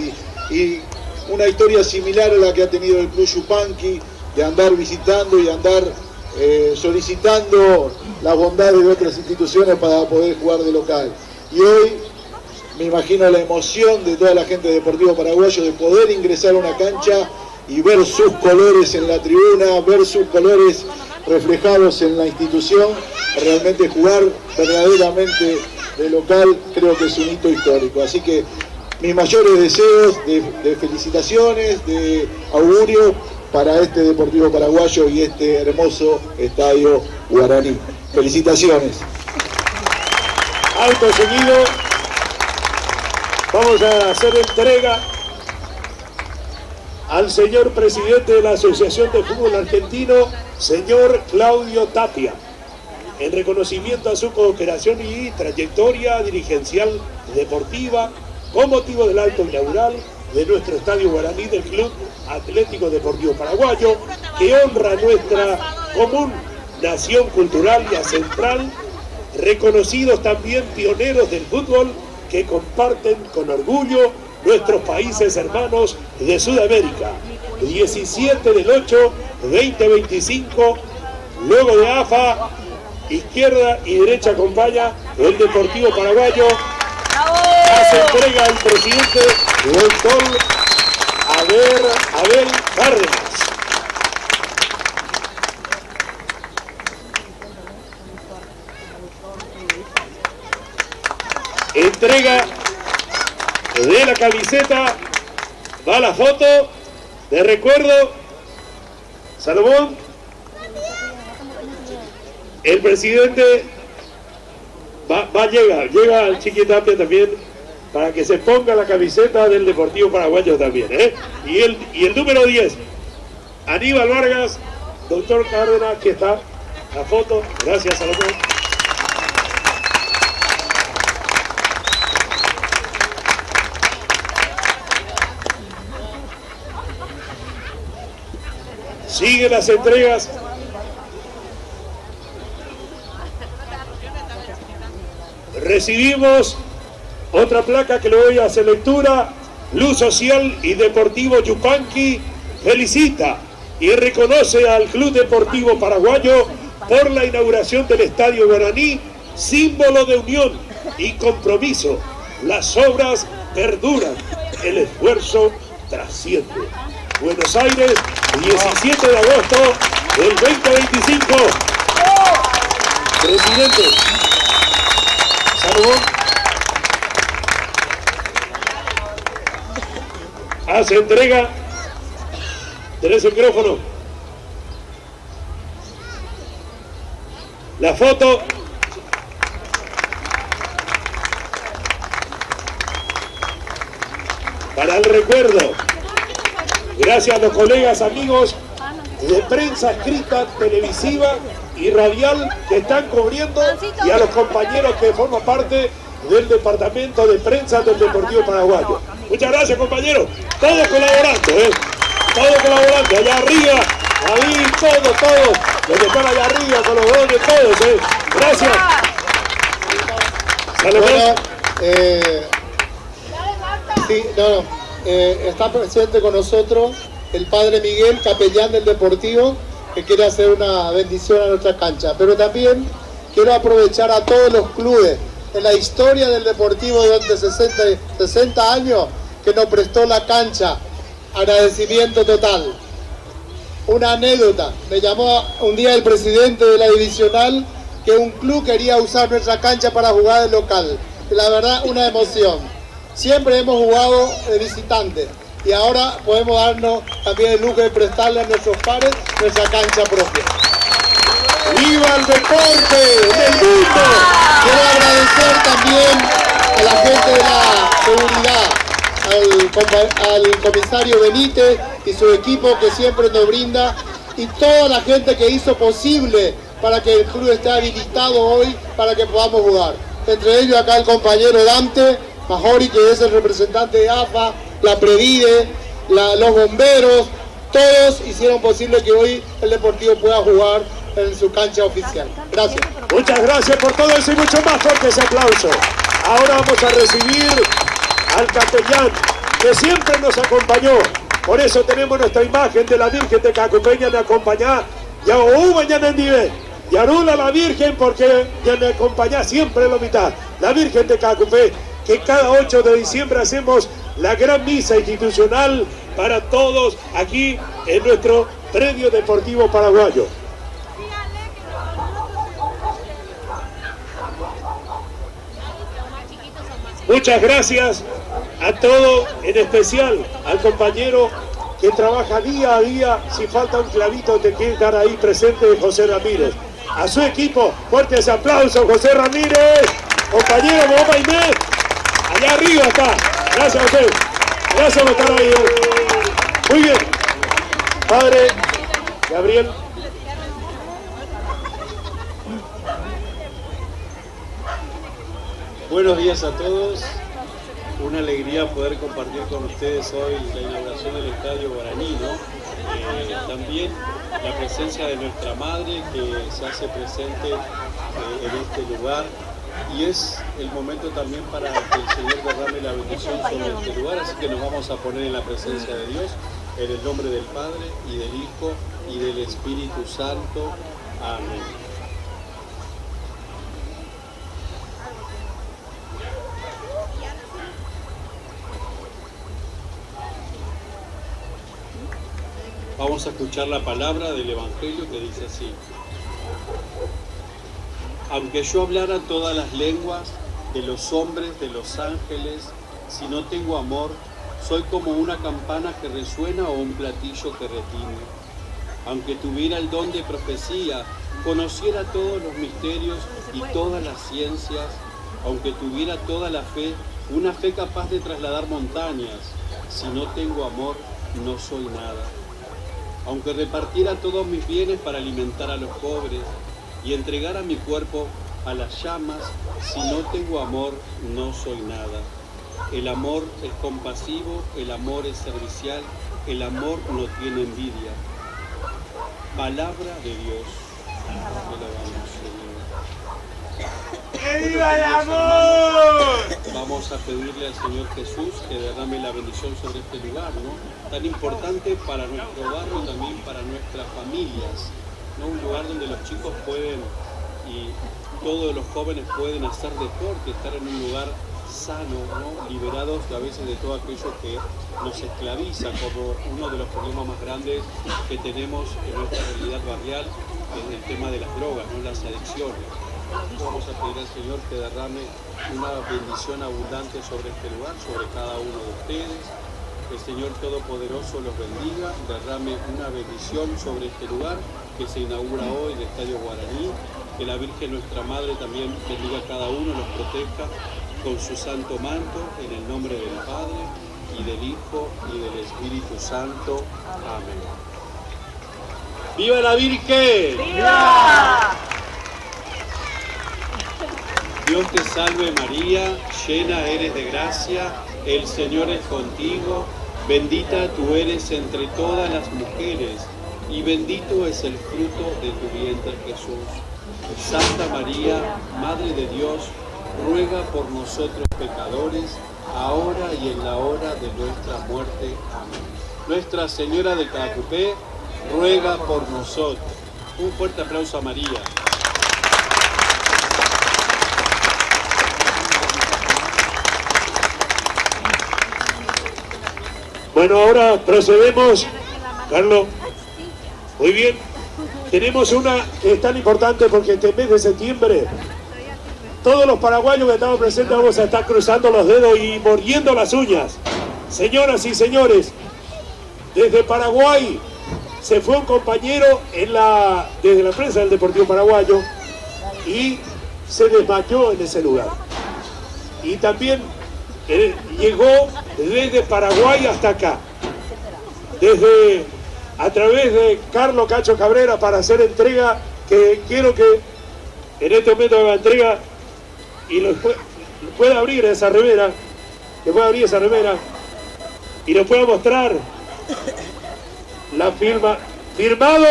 y una historia similar a la que ha tenido el Club Yupanqui, de andar visitando y andar solicitando la bondad de otras instituciones para poder jugar de local. Y hoy me imagino la emoción de toda la gente de Deportivo Paraguayo de poder ingresar a una cancha y ver sus colores en la tribuna, ver sus colores reflejados en la institución. Realmente jugar verdaderamente de local creo que es un hito histórico. Así que mis mayores deseos de felicitaciones, de augurio para este Deportivo Paraguayo y este hermoso estadio guaraní. Felicitaciones. Alto seguido, vamos a hacer entrega al señor presidente de la Asociación de Fútbol Argentino, señor Claudio Tapia, en reconocimiento a su cooperación y trayectoria dirigencial deportiva con motivo del acto inaugural de nuestro estadio guaraní del Club Atlético Deportivo Paraguayo, que honra nuestra común nación cultural y ancestral, reconocidos también pioneros del fútbol que comparten con orgullo nuestros países hermanos de Sudamérica. 17 del 8, 2025, luego de AFA, izquierda y derecha acompaña el Deportivo Paraguayo. Hace entrega el presidente, el doctor Abel Cárdenas. Entrega de la camiseta va la foto de recuerdo. Salomón, el presidente llega al Chiquitapia también para que se ponga la camiseta del Deportivo Paraguayo también, ¿eh? Y el número 10, Aníbal Vargas, doctor Cárdenas, aquí está la foto. Gracias, Salomón. Siguen las entregas. Recibimos otra placa que le voy a hacer lectura. Luz Social y Deportivo Yupanqui felicita y reconoce al Club Deportivo Paraguayo por la inauguración del Estadio Guaraní, símbolo de unión y compromiso. Las obras perduran, el esfuerzo trasciende. Buenos Aires, 17 de agosto del 2025. Presidente, Salomón, hace entrega. Tenés el micrófono. La foto. Para el recuerdo. Gracias a los colegas, amigos de prensa escrita, televisiva y radial que están cubriendo, y a los compañeros que forman parte del departamento de prensa del Deportivo Paraguayo. Muchas gracias, compañeros. Todos colaborando, todos colaborando. Allá arriba, ahí, todos. Los que están allá arriba con los dones, todos, Gracias. Bueno, está presente con nosotros el padre Miguel, capellán del Deportivo, que quiere hacer una bendición a nuestra cancha. Pero también quiero aprovechar a todos los clubes en la historia del Deportivo durante 60 años que nos prestó la cancha. Agradecimiento total. Una anécdota: me llamó un día el presidente de la divisional que un club quería usar nuestra cancha para jugar de local. Y la verdad, una emoción. Siempre hemos jugado de visitante y ahora podemos darnos también el lujo de prestarle a nuestros pares nuestra cancha propia. ¡Viva el deporte del mundo! Quiero agradecer también a la gente de la seguridad, al comisario Benítez y su equipo que siempre nos brinda, y toda la gente que hizo posible para que el club esté habilitado hoy para que podamos jugar. Entre ellos acá el compañero Dante Majori, que es el representante de AFA, la Previde, los bomberos, todos hicieron posible que hoy el Deportivo pueda jugar en su cancha oficial. Gracias. Muchas gracias por todo eso y mucho más fuerte ese aplauso. Ahora vamos a recibir al capellán que siempre nos acompañó. Por eso tenemos nuestra imagen de la Virgen de Cacupeña, me acompaña. Ya mañana en Dive. Y Arula la Virgen, porque ya me acompaña siempre en la mitad. La Virgen de Cacupé, que cada 8 de diciembre hacemos la gran misa institucional para todos aquí en nuestro predio deportivo paraguayo. Muchas gracias a todos, en especial al compañero que trabaja día a día. Si falta un clavito, te quiere estar ahí presente, José Ramírez. A su equipo, fuertes aplausos, José Ramírez, compañero Boba Inés, allá arriba está. Gracias a usted, gracias por estar ahí. Muy bien, padre Gabriel. Buenos días a todos, una alegría poder compartir con ustedes hoy la inauguración del Estadio Guaraní, ¿no? También la presencia de nuestra madre que se hace presente en este lugar, y es el momento también para que el Señor derrame la bendición sobre este lugar, así que nos vamos a poner en la presencia de Dios, en el nombre del Padre y del Hijo y del Espíritu Santo. Amén. Vamos a escuchar la palabra del Evangelio que dice así: aunque yo hablara todas las lenguas de los hombres, de los ángeles Si no tengo amor, soy como una campana que resuena o un platillo que retiñe. Aunque tuviera el don de profecía, conociera todos los misterios y todas las ciencias, aunque tuviera toda la fe, una fe capaz de trasladar montañas, si no tengo amor, no soy nada. Aunque repartiera todos mis bienes para alimentar a los pobres y entregara mi cuerpo a las llamas, si no tengo amor, no soy nada. El amor es compasivo, el amor es servicial, el amor no tiene envidia. Palabra de Dios. ¡Que viva el amor! Vamos a pedirle al Señor Jesús que derrame la bendición sobre este lugar, ¿no? Tan importante para nuestro barrio y también para nuestras familias, ¿no? Un lugar donde los chicos pueden y todos los jóvenes pueden hacer deporte, estar en un lugar sano, ¿no? Liberados a veces de todo aquello que nos esclaviza, como uno de los problemas más grandes que tenemos en nuestra realidad barrial, es el tema de las drogas, ¿no? Las adicciones. Vamos a pedir al Señor que derrame una bendición abundante sobre este lugar, sobre cada uno de ustedes. El Señor Todopoderoso los bendiga, derrame una bendición sobre este lugar que se inaugura hoy, el Estadio Guaraní. Que la Virgen nuestra Madre también bendiga a cada uno, los proteja con su santo manto, en el nombre del Padre, y del Hijo, y del Espíritu Santo. Amén. ¡Viva la Virgen! ¡Viva! Dios te salve María, llena eres de gracia, el Señor es contigo, bendita tú eres entre todas las mujeres, y bendito es el fruto de tu vientre Jesús. Santa María, Madre de Dios, ruega por nosotros pecadores, ahora y en la hora de nuestra muerte. Amén. Nuestra Señora de Carapupé, ruega por nosotros. Un fuerte aplauso a María. Bueno, ahora procedemos, Carlos. Muy bien. Tenemos una que es tan importante porque este mes de septiembre todos los paraguayos que estamos presentes vamos a estar cruzando los dedos y mordiendo las uñas. Señoras y señores, desde Paraguay se fue un compañero desde la prensa del Deportivo Paraguayo y se desmayó en ese lugar. Y también llegó desde Paraguay hasta acá, a través de Carlos Cacho Cabrera para hacer entrega, que quiero que en este momento haga entrega y pueda abrir esa remera, y nos pueda mostrar la firma, firmado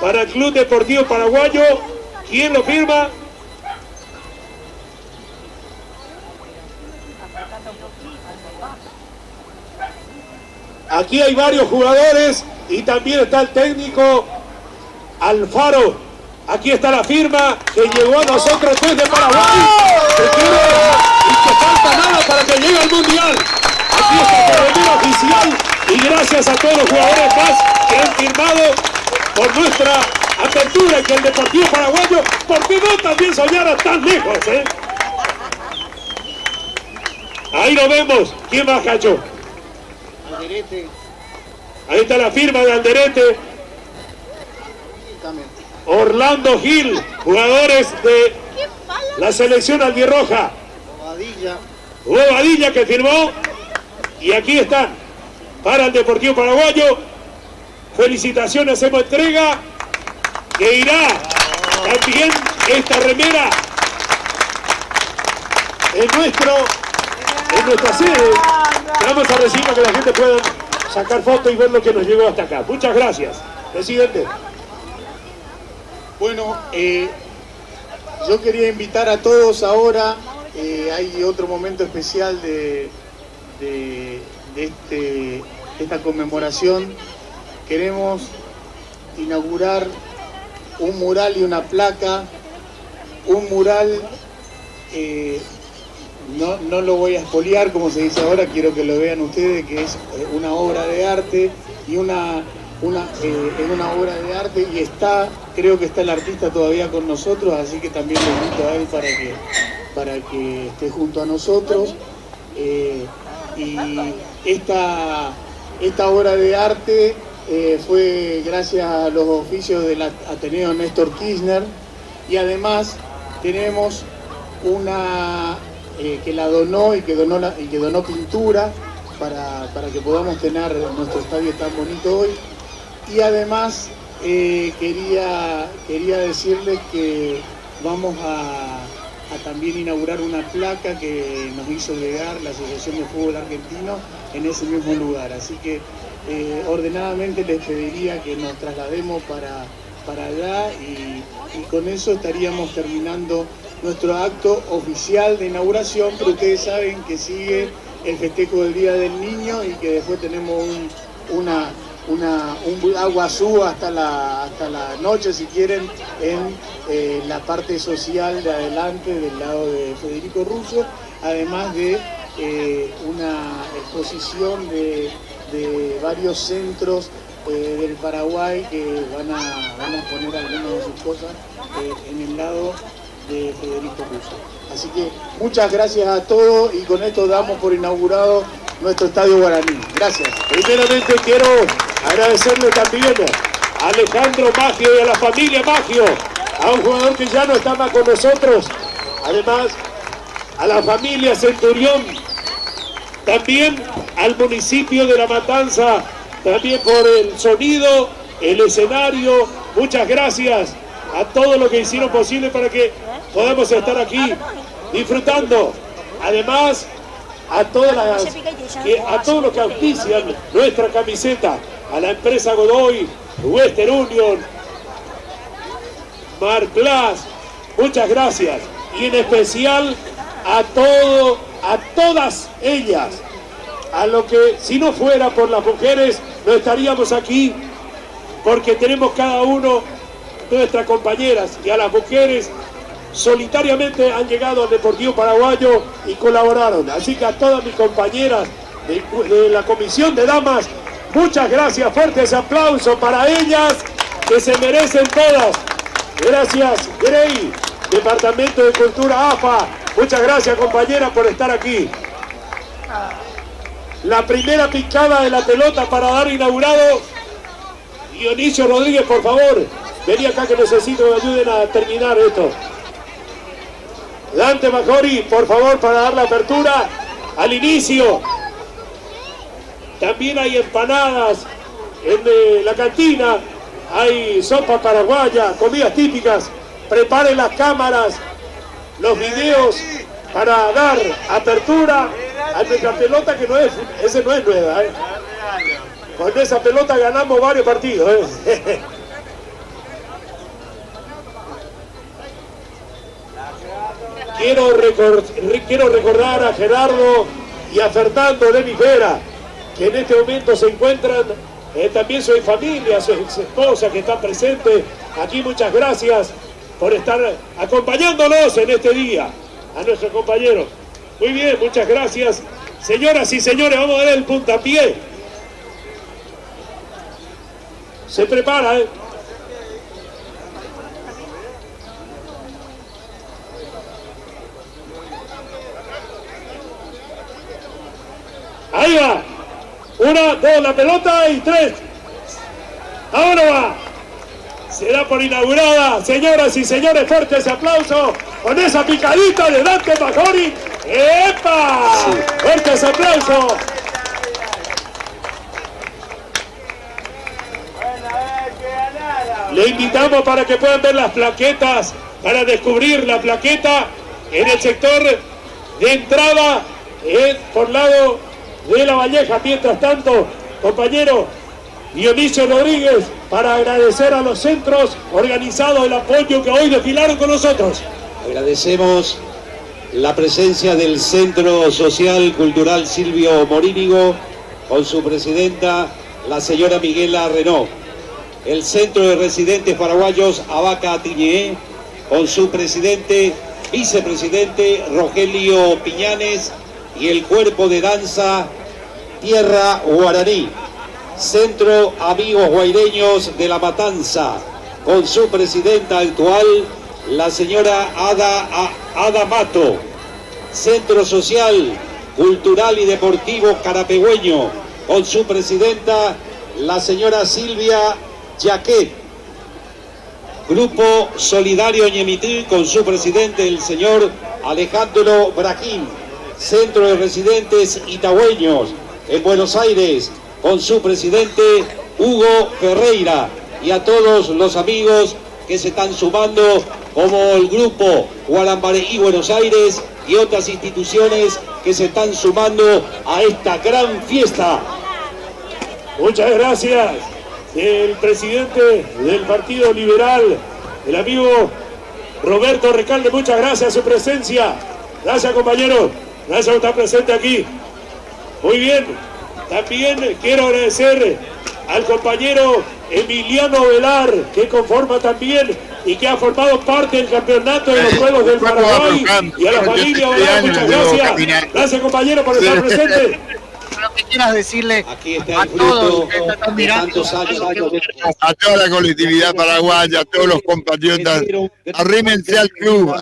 para el Club Deportivo Paraguayo. ¿Quién lo firma? Aquí hay varios jugadores y también está el técnico Alfaro. Aquí está la firma que llegó a nosotros desde Paraguay. Y que falta nada para que llegue al Mundial. Aquí está el remera oficial y gracias a todos los jugadores más que han firmado por nuestra apertura y que el Deportivo Paraguayo, ¿por qué no también soñara tan lejos? Ahí lo vemos. ¿Quién más, Cacho? Alderete. Ahí está la firma de Alderete. Orlando Gil, jugadores de la selección albirroja. Bobadilla que firmó. Y aquí están para el Deportivo Paraguayo. Felicitaciones, hacemos entrega que irá también esta remera en nuestra sede. Vamos a recibir para que la gente pueda sacar fotos y ver lo que nos llegó hasta acá. Muchas gracias, presidente. Bueno, yo quería invitar a todos ahora, hay otro momento especial de esta conmemoración. Queremos inaugurar un mural y una placa, un mural, no lo voy a espoliar como se dice ahora, quiero que lo vean ustedes, que es una obra de arte y es una obra de arte y creo que está el artista todavía con nosotros, así que también lo invito a él para que esté junto a nosotros. Y esta obra de arte fue gracias a los oficios del Ateneo Néstor Kirchner, y además tenemos una que la donó y que donó pintura para que podamos tener nuestro estadio tan bonito hoy. Y además quería decirles que vamos a también inaugurar una placa que nos hizo llegar la Asociación de Fútbol Argentino en ese mismo lugar. Así que ordenadamente les pediría que nos traslademos para allá y con eso estaríamos terminando nuestro acto oficial de inauguración, pero ustedes saben que sigue el festejo del Día del Niño y que después tenemos un aguazú hasta la noche, si quieren, en la parte social de adelante, del lado de Federico Russo, además de una exposición de varios centros del Paraguay que van a poner algunas de sus cosas en el lado de Federico Russo. Así que muchas gracias a todos y con esto damos por inaugurado nuestro Estadio Guaraní. Gracias. Primeramente quiero agradecerle también a Alejandro Maggio y a la familia Maggio, a un jugador que ya no está más con nosotros, además a la familia Centurión, también al municipio de La Matanza, también por el sonido, el escenario. Muchas gracias a todos los que hicieron posible para que podamos estar aquí disfrutando. Además, a todos los que auspician nuestra camiseta, a la empresa Godoy, Western Union, Marplas, muchas gracias. Y en especial a todas ellas, a lo que si no fuera por las mujeres no estaríamos aquí, porque tenemos cada uno nuestras compañeras, y a las mujeres solitariamente han llegado al Deportivo Paraguayo y colaboraron. Así que a todas mis compañeras de la Comisión de Damas, muchas gracias, fuertes aplausos para ellas, que se merecen todas. Gracias, Grey, Departamento de Cultura AFA, muchas gracias, compañeras, por estar aquí. La primera picada de la pelota para dar inaugurado. Dionisio Rodríguez, por favor, vení acá que necesito que me ayuden a terminar esto. Dante Majori, por favor, para dar la apertura al inicio. También hay empanadas en la cantina, hay sopa paraguaya, comidas típicas. Preparen las cámaras, los videos para dar apertura a nuestra pelota, que ese no es nueva. Con esa pelota ganamos varios partidos. Quiero recordar a Gerardo y a Fernando de Vera, que en este momento se encuentran, también su familia, su esposa que están presentes aquí. Muchas gracias por estar acompañándonos en este día, a nuestros compañeros. Muy bien, muchas gracias. Señoras y señores, vamos a dar el puntapié. Se prepara, Ahí va. 1, 2, la pelota y 3. Ahora va. Se da por inaugurada, señoras y señores, fuertes aplausos con esa picadita de Dante Majori. ¡Epa! Sí. Fuertes aplausos. Le invitamos para que puedan ver las plaquetas, para descubrir la plaqueta en el sector de entrada, por lado de La Valleja. Mientras tanto, compañero Dionisio Rodríguez, para agradecer a los centros organizados el apoyo que hoy desfilaron con nosotros. Agradecemos la presencia del Centro Social Cultural Silvio Morínigo, con su presidenta, la señora Miguela Renault. El Centro de Residentes Paraguayos Abaca Tiñé, con su presidente, vicepresidente Rogelio Piñanes, y el cuerpo de danza Tierra Guaraní. Centro Amigos Guaireños de La Matanza, con su presidenta actual, la señora Ada Mato. Centro Social Cultural y Deportivo Carapegüeño, con su presidenta, la señora Silvia Jaquet. Grupo Solidario Ñemití, con su presidente, el señor Alejandro Brajín. Centro de Residentes Itagüeños en Buenos Aires, con su presidente Hugo Ferreira, y a todos los amigos que se están sumando, como el grupo Guarambareí Buenos Aires y otras instituciones que se están sumando a esta gran fiesta. Muchas gracias. El presidente del Partido Liberal, el amigo Roberto Recalde, muchas gracias a su presencia. Gracias, compañero. Gracias por estar presente aquí. Muy bien. También quiero agradecer al compañero Emiliano Velar, que conforma también y que ha formado parte del campeonato de los Juegos del Paraguay, y a la familia Velar, muchas gracias. Gracias, compañero, por estar presente. Lo que quieras decirle a todos que están mirando, a toda la colectividad paraguaya, a todos los compatriotas, arrímense al club,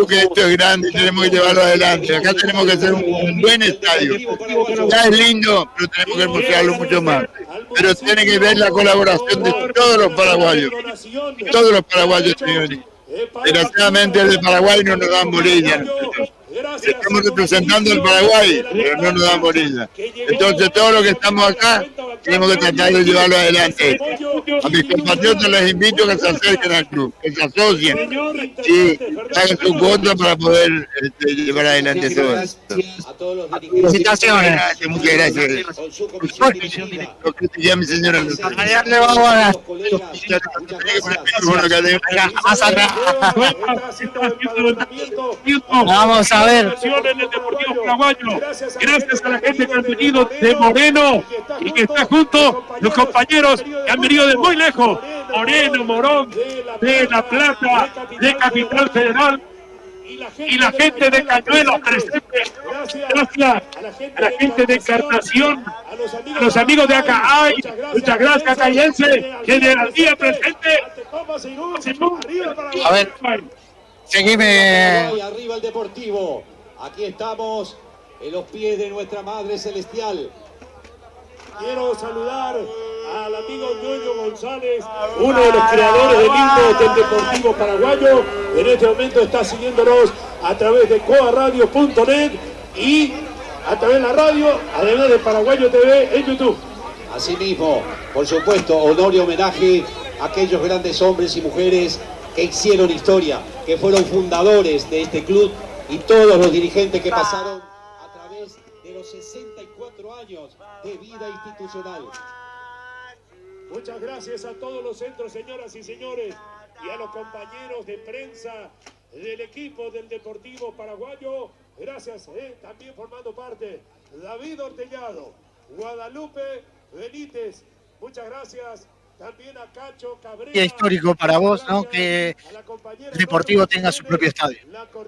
que esto es grande y tenemos que llevarlo adelante. Acá tenemos que hacer un buen estadio. Ya es lindo, pero tenemos que mostrarlo mucho más. Pero tiene que ver la colaboración de todos los paraguayos, señores. Desgraciadamente el de Paraguay no nos dan bolilla. Estamos representando al Paraguay, pero no nos dan bolilla. Entonces todos los que estamos acá tenemos que tratar de llevarlo adelante. A mis compatriotas les invito a que se acerquen al club, que se asocien y hagan su cuota para poder llevar adelante todo esto. Felicitaciones. Muchas gracias. Lo que te llame, señora. Allá le vamos a dar. Vamos a ver. En el Deportivo Paraguayo. Gracias a la gente que han venido de Moreno y que está junto los compañeros que han venido de muy lejos. Moreno, Morón, de La Plata, de Capital Federal, y la gente de Cañuelos presente. Gracias a la gente de Encarnación, a los amigos de Acaay. Muchas gracias, Cayense, Generalía presente. A ver, seguime. Arriba el Deportivo. Aquí estamos en los pies de nuestra Madre Celestial. Quiero saludar al amigo Ñoño González, uno de los creadores del himno del Deportivo Paraguayo. En este momento está siguiéndonos a través de coaradio.net y a través de la radio, además de Paraguayo TV en YouTube. Asimismo, por supuesto, honor y homenaje a aquellos grandes hombres y mujeres que hicieron historia, que fueron fundadores de este club, y todos los dirigentes que pasaron a través de los 64 años de vida institucional. Muchas gracias a todos los centros, señoras y señores, y a los compañeros de prensa del equipo del Deportivo Paraguayo. Gracias, también formando parte David Ortellado, Guadalupe Benítez. Muchas gracias. También a Cacho Cabrera. Es histórico para vos, ¿no? Que el Deportivo tenga su propio estadio.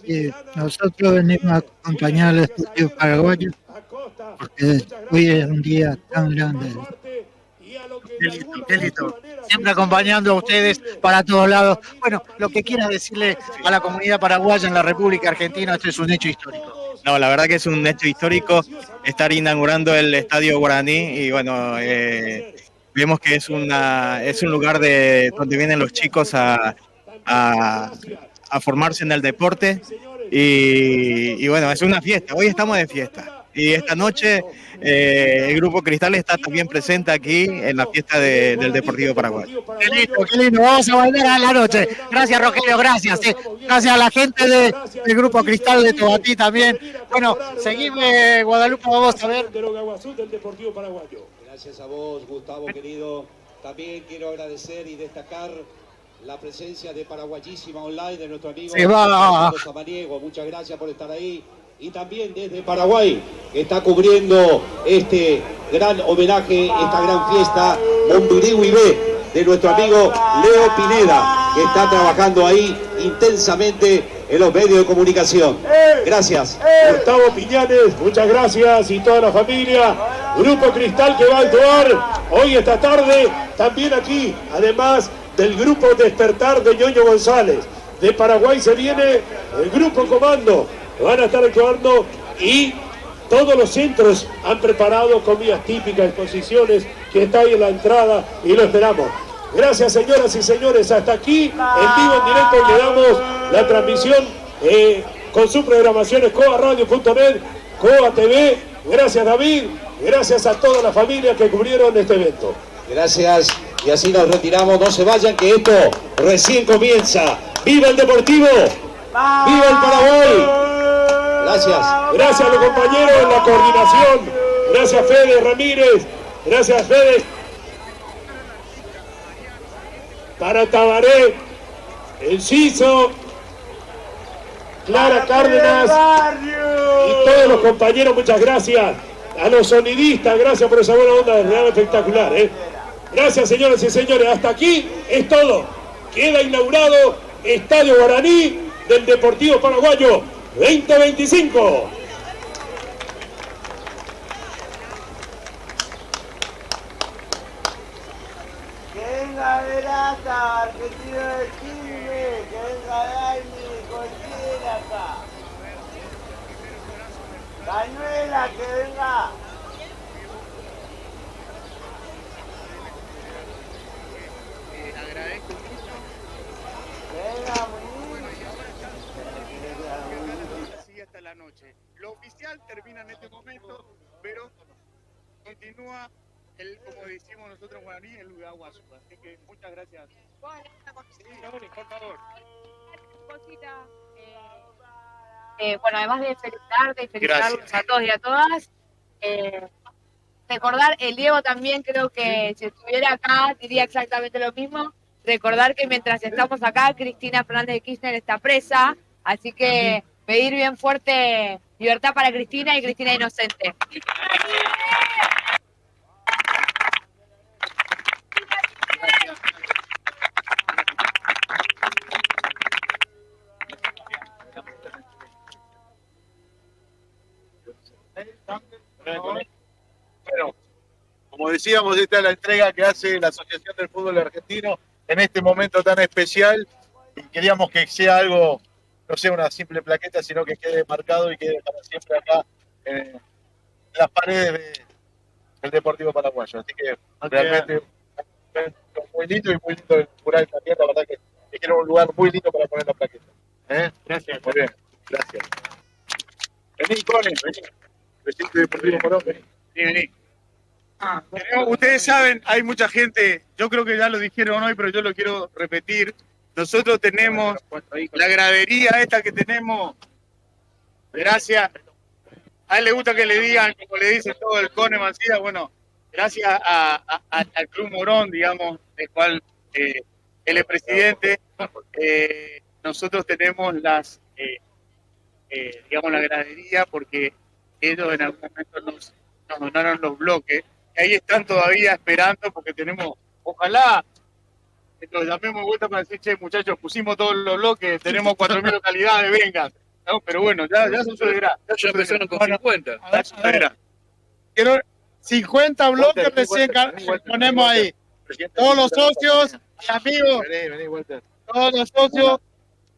Y nosotros venimos a acompañar al Deportivo Paraguayo porque hoy es un día tan grande. Qué lindo. Siempre acompañando a ustedes para todos lados. Bueno, lo que quieras decirle a la comunidad paraguaya en la República Argentina, este es un hecho histórico. No, la verdad que es un hecho histórico estar inaugurando el Estadio Guaraní y bueno, vemos que es un lugar donde vienen los chicos a formarse en el deporte y bueno, es una fiesta, hoy estamos de fiesta y esta noche el Grupo Cristal está también presente aquí en la fiesta del Deportivo Paraguayo. Qué lindo, vamos a bailar a la noche. Gracias, Rogelio, gracias. Gracias a la gente del Grupo Cristal de Tobatí también. Bueno, seguime, Guadalupe, vamos a ver. Gracias a vos, Gustavo, querido. También quiero agradecer y destacar la presencia de Paraguayísima Online, de nuestro amigo Samaniego. Muchas gracias por estar ahí. Y también desde Paraguay, que está cubriendo este gran homenaje, esta gran fiesta, Mombirigüe B, de nuestro amigo Leo Pineda, que está trabajando ahí intensamente en los medios de comunicación. Gracias. Gustavo Piñanes, muchas gracias, y toda la familia. Grupo Cristal que va a actuar hoy esta tarde, también aquí, además del Grupo Despertar de Ñoño González. De Paraguay se viene el Grupo Comando, van a estar actuando, y Todos los centros han preparado comidas típicas, exposiciones, que está ahí en la entrada y lo esperamos. Gracias, señoras y señores. Hasta aquí, en vivo, en directo, le damos la transmisión con su programación coaradio.net, Coa TV. Gracias, David. Gracias a toda la familia que cubrieron este evento. Gracias, y así nos retiramos. No se vayan, que esto recién comienza. ¡Viva el Deportivo! ¡Viva el Paraguay! Gracias. Gracias a los compañeros en la coordinación. Gracias, Fede Ramírez. Gracias, Fede. Para Tabaré, Enciso, Clara Cárdenas y todos los compañeros, muchas gracias. A los sonidistas, gracias por esa buena onda, realmente espectacular. Gracias, señoras y señores. Hasta aquí es todo. Queda inaugurado Estadio Guaraní del Deportivo Paraguayo 2025. Que venga Verata, argentino de Chile, que venga Dani, cualquiera acá. Cañuela, que venga. Agradezco mucho. Venga, Así hasta la noche. Lo oficial termina en este momento, pero continúa como decimos nosotros en guaraní, el Udaguasu. Así que muchas gracias. Sí, por favor. Bueno, además de felicitarlos a todos y a todas, recordar, el Diego también creo que si estuviera acá diría exactamente lo mismo, recordar que mientras estamos acá, Cristina Fernández de Kirchner está presa, así que pedir bien fuerte libertad para Cristina y Cristina inocente. Bueno, como decíamos, esta es la entrega que hace la Asociación del Fútbol Argentino en este momento tan especial y queríamos que sea algo, no sea una simple plaqueta, sino que quede marcado y quede para siempre acá en las paredes del Deportivo Paraguayo. Así que realmente muy lindo y muy lindo el mural también, la verdad que era un lugar muy lindo para poner la plaqueta. Gracias. Muy bien, gracias. Vení, Cone, vení. Presidente Deportivo Morón, vení. Sí, vení. Ustedes saben, hay mucha gente, yo creo que ya lo dijeron hoy, pero yo lo quiero repetir. Nosotros tenemos la gradería esta que tenemos, gracias. A él le gusta que le digan, como le dice todo el Cone Mancilla, bueno, gracias al Club Morón, digamos, del cual él es presidente, nosotros tenemos digamos, la gradería porque ellos en algún momento nos donaron los bloques, y ahí están todavía esperando porque tenemos, ojalá, los llamemos de vuelta para decir, che, muchachos, pusimos todos los bloques, tenemos 4.000 localidades, vengan. No, pero bueno, ya sucederá. Ya empezaron con 50. Ya sucederá. 50 bloques recién ponemos ahí. Todos los socios y amigos, todos los socios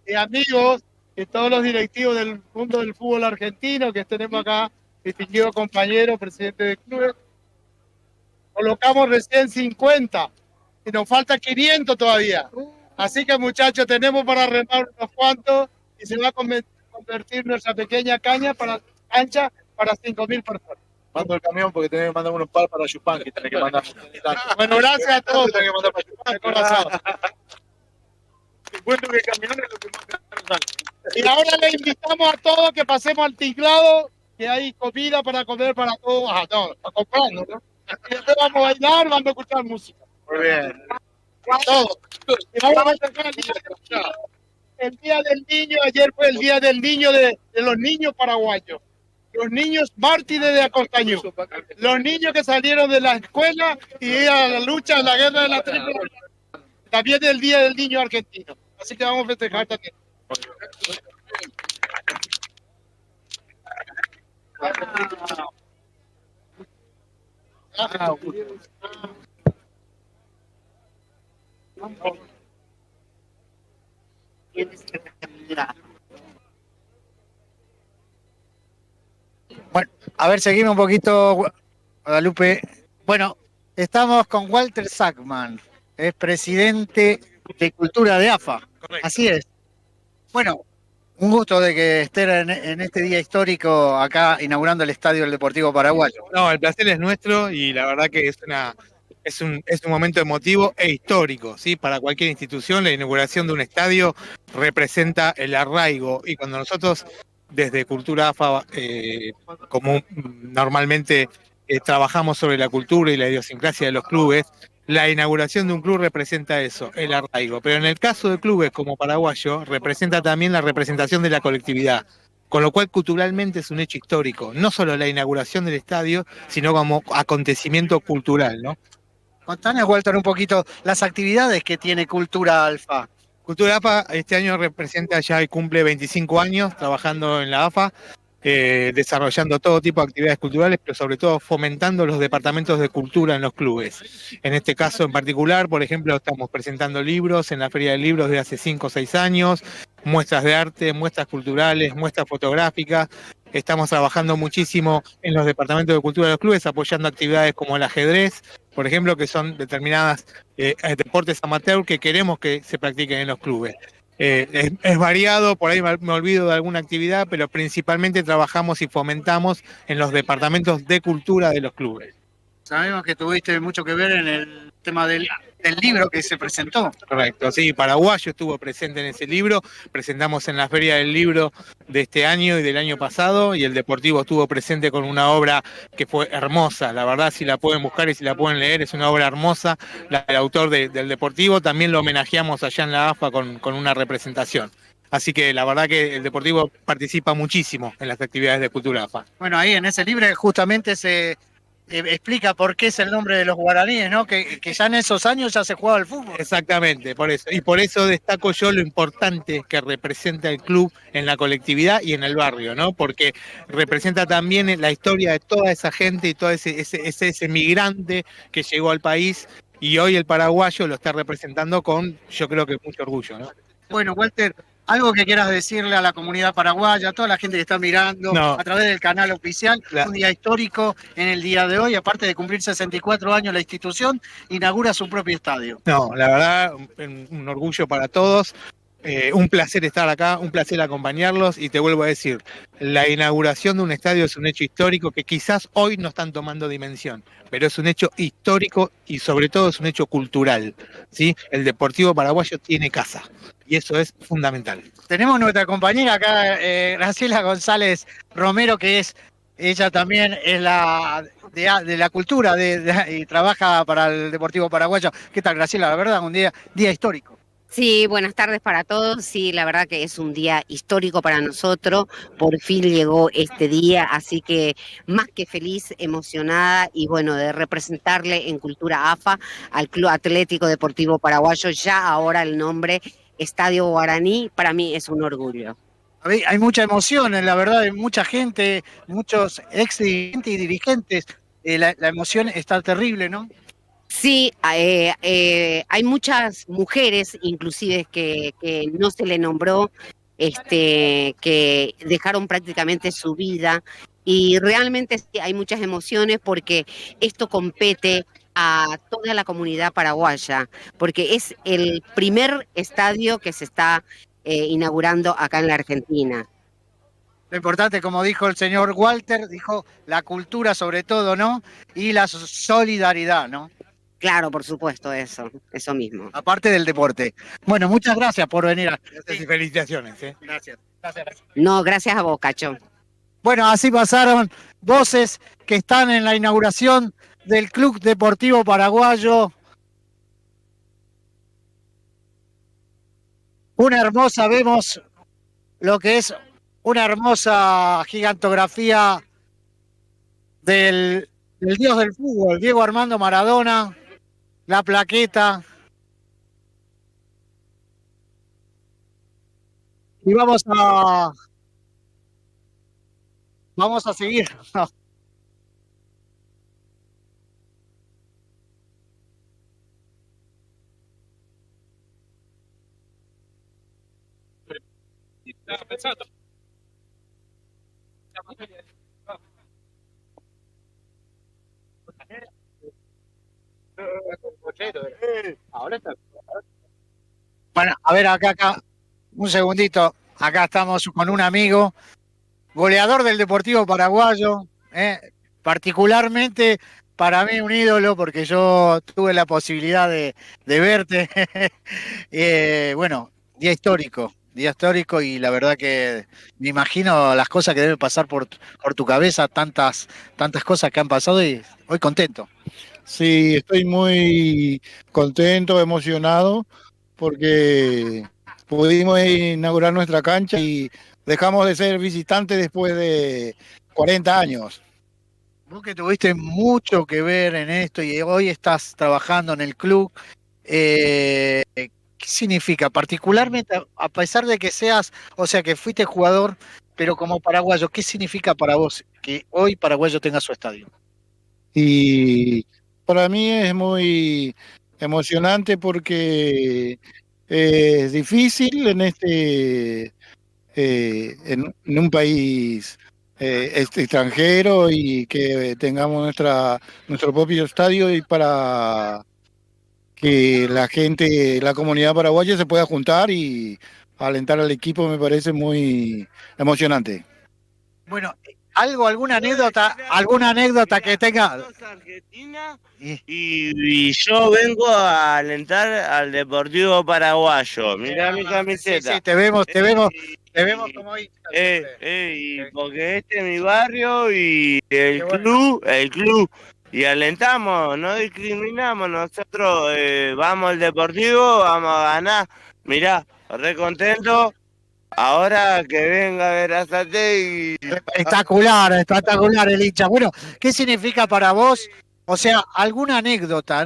y amigos y todos los directivos del mundo del fútbol argentino que tenemos acá, distinguido compañero, presidente del club. Colocamos recién 50 y nos falta 500 todavía. Así que, muchachos, tenemos para remar unos cuantos y se va a convertir nuestra pequeña cancha para 5.000 personas. Mando el camión porque tenés que mandar unos par para Chupán, que tenés que mandar. Bueno, gracias a todos. Tenés que mandar para Chupán, de corazón. Te cuento que el camión es lo que más. Y ahora le invitamos a todos que pasemos al tinglado, que hay comida para comer para todos. Ah, no, para comprar, ¿no? Y después vamos a bailar, vamos a escuchar música. Muy bien. Todos. Y vamos a tocar el día del niño. Ayer fue el día del niño de los niños paraguayos. Los niños mártires de Acostañú. Los niños que salieron de la escuela y a la lucha, a la guerra de la triple. También el día del niño argentino. Así que vamos a festejar también. Bueno, A ver, seguimos un poquito, Guadalupe. Bueno, estamos con Walter Sackman, es presidente de Cultura de AFA. Correcto. Así es. Bueno, un gusto de que estén en este día histórico acá inaugurando el Estadio del Deportivo Paraguayo. No, el placer es nuestro y la verdad que es un momento emotivo e histórico, ¿sí? Para cualquier institución, la inauguración de un estadio representa el arraigo y cuando nosotros desde Cultura AFA, como normalmente trabajamos sobre la cultura y la idiosincrasia de los clubes, la inauguración de un club representa eso, el arraigo. Pero en el caso de clubes como Paraguayo, representa también la representación de la colectividad. Con lo cual, culturalmente es un hecho histórico. No solo la inauguración del estadio, sino como acontecimiento cultural, ¿no? Contanos, Walter, un poquito las actividades que tiene Cultura Alfa. Cultura AFA este año representa ya y cumple 25 años trabajando en la AFA, desarrollando todo tipo de actividades culturales, pero sobre todo fomentando los departamentos de cultura en los clubes. En este caso en particular, por ejemplo, estamos presentando libros en la Feria de Libros de hace 5 o 6 años, muestras de arte, muestras culturales, muestras fotográficas. Estamos trabajando muchísimo en los departamentos de cultura de los clubes, apoyando actividades como el ajedrez, por ejemplo, que son determinadas deportes amateur que queremos que se practiquen en los clubes. Es variado, por ahí me olvido de alguna actividad, pero principalmente trabajamos y fomentamos en los departamentos de cultura de los clubes. Sabemos que tuviste mucho que ver en el tema del libro que se presentó. Correcto, sí, Paraguayo estuvo presente en ese libro, presentamos en la Feria del Libro de este año y del año pasado, y el Deportivo estuvo presente con una obra que fue hermosa, la verdad, si la pueden buscar y si la pueden leer, es una obra hermosa, la del autor del Deportivo, también lo homenajeamos allá en la AFA con una representación. Así que la verdad que el Deportivo participa muchísimo en las actividades de Cultura AFA. Bueno, ahí en ese libro justamente se explica por qué es el nombre de los guaraníes, ¿no? Que ya en esos años ya se jugaba al fútbol. Exactamente, por eso. Y por eso destaco yo lo importante que representa el club en la colectividad y en el barrio, ¿no? Porque representa también la historia de toda esa gente y todo ese migrante que llegó al país y hoy el paraguayo lo está representando con, yo creo que mucho orgullo, ¿no? Bueno, Walter, algo que quieras decirle a la comunidad paraguaya, a toda la gente que está mirando a través del canal oficial, un día histórico en el día de hoy, aparte de cumplir 64 años la institución, inaugura su propio estadio. No, la verdad, un orgullo para todos. Un placer estar acá, un placer acompañarlos y te vuelvo a decir, la inauguración de un estadio es un hecho histórico que quizás hoy no están tomando dimensión, pero es un hecho histórico y sobre todo es un hecho cultural, ¿sí? El Deportivo Paraguayo tiene casa y eso es fundamental. Tenemos nuestra compañera acá, Graciela González Romero, que ella también es de la cultura y trabaja para el Deportivo Paraguayo. ¿Qué tal, Graciela? La verdad, un día histórico. Sí, buenas tardes para todos. Sí, la verdad que es un día histórico para nosotros. Por fin llegó este día, así que más que feliz, emocionada y bueno, de representarle en Cultura AFA al Club Atlético Deportivo Paraguayo, ya ahora el nombre Estadio Guaraní, para mí es un orgullo. Hay mucha emoción, la verdad, hay mucha gente, muchos ex dirigentes y dirigentes. La emoción está terrible, ¿no? Sí, hay muchas mujeres, inclusive, que no se le nombró, que dejaron prácticamente su vida y realmente sí, hay muchas emociones porque esto compete a toda la comunidad paraguaya, porque es el primer estadio que se está inaugurando acá en la Argentina. Lo importante, como dijo el señor Walter, dijo la cultura sobre todo, ¿no? Y la solidaridad, ¿no? Claro, por supuesto, eso mismo. Aparte del deporte. Bueno, muchas gracias por venir. Gracias y felicitaciones. Gracias. No, gracias a vos, Cacho. Bueno, así pasaron voces que están en la inauguración del Club Deportivo Paraguayo. Una hermosa, vemos lo que es una hermosa gigantografía del dios del fútbol, Diego Armando Maradona. La plaqueta. Y vamos a seguir. Ahora está. Bueno, a ver, acá, un segundito. Acá estamos con un amigo, goleador del Deportivo Paraguayo, particularmente para mí un ídolo, porque yo tuve la posibilidad de verte. Bueno, día histórico, y la verdad que me imagino las cosas que deben pasar por tu cabeza, tantas cosas que han pasado, y hoy contento. Sí, estoy muy contento, emocionado, porque pudimos inaugurar nuestra cancha y dejamos de ser visitantes después de 40 años. Vos que tuviste mucho que ver en esto y hoy estás trabajando en el club, ¿qué significa? Particularmente, a pesar de que seas, o sea, que fuiste jugador, pero como paraguayo, ¿qué significa para vos que hoy Paraguayo tenga su estadio? Y para mí es muy emocionante porque es difícil en un país extranjero, y que tengamos nuestro propio estadio, y para que la gente, la comunidad paraguaya se pueda juntar y alentar al equipo, me parece muy emocionante. Bueno, alguna anécdota que tenga. Y yo vengo a alentar al Deportivo Paraguayo. Mirá mi camiseta. Sí, te vemos como hincha. Porque este es mi barrio y el club. Y alentamos, no discriminamos. Nosotros vamos al Deportivo, vamos a ganar. Mirá, re contento. Ahora que venga Verazategui. Espectacular el hincha. Bueno, ¿qué significa para vos? O sea, alguna anécdota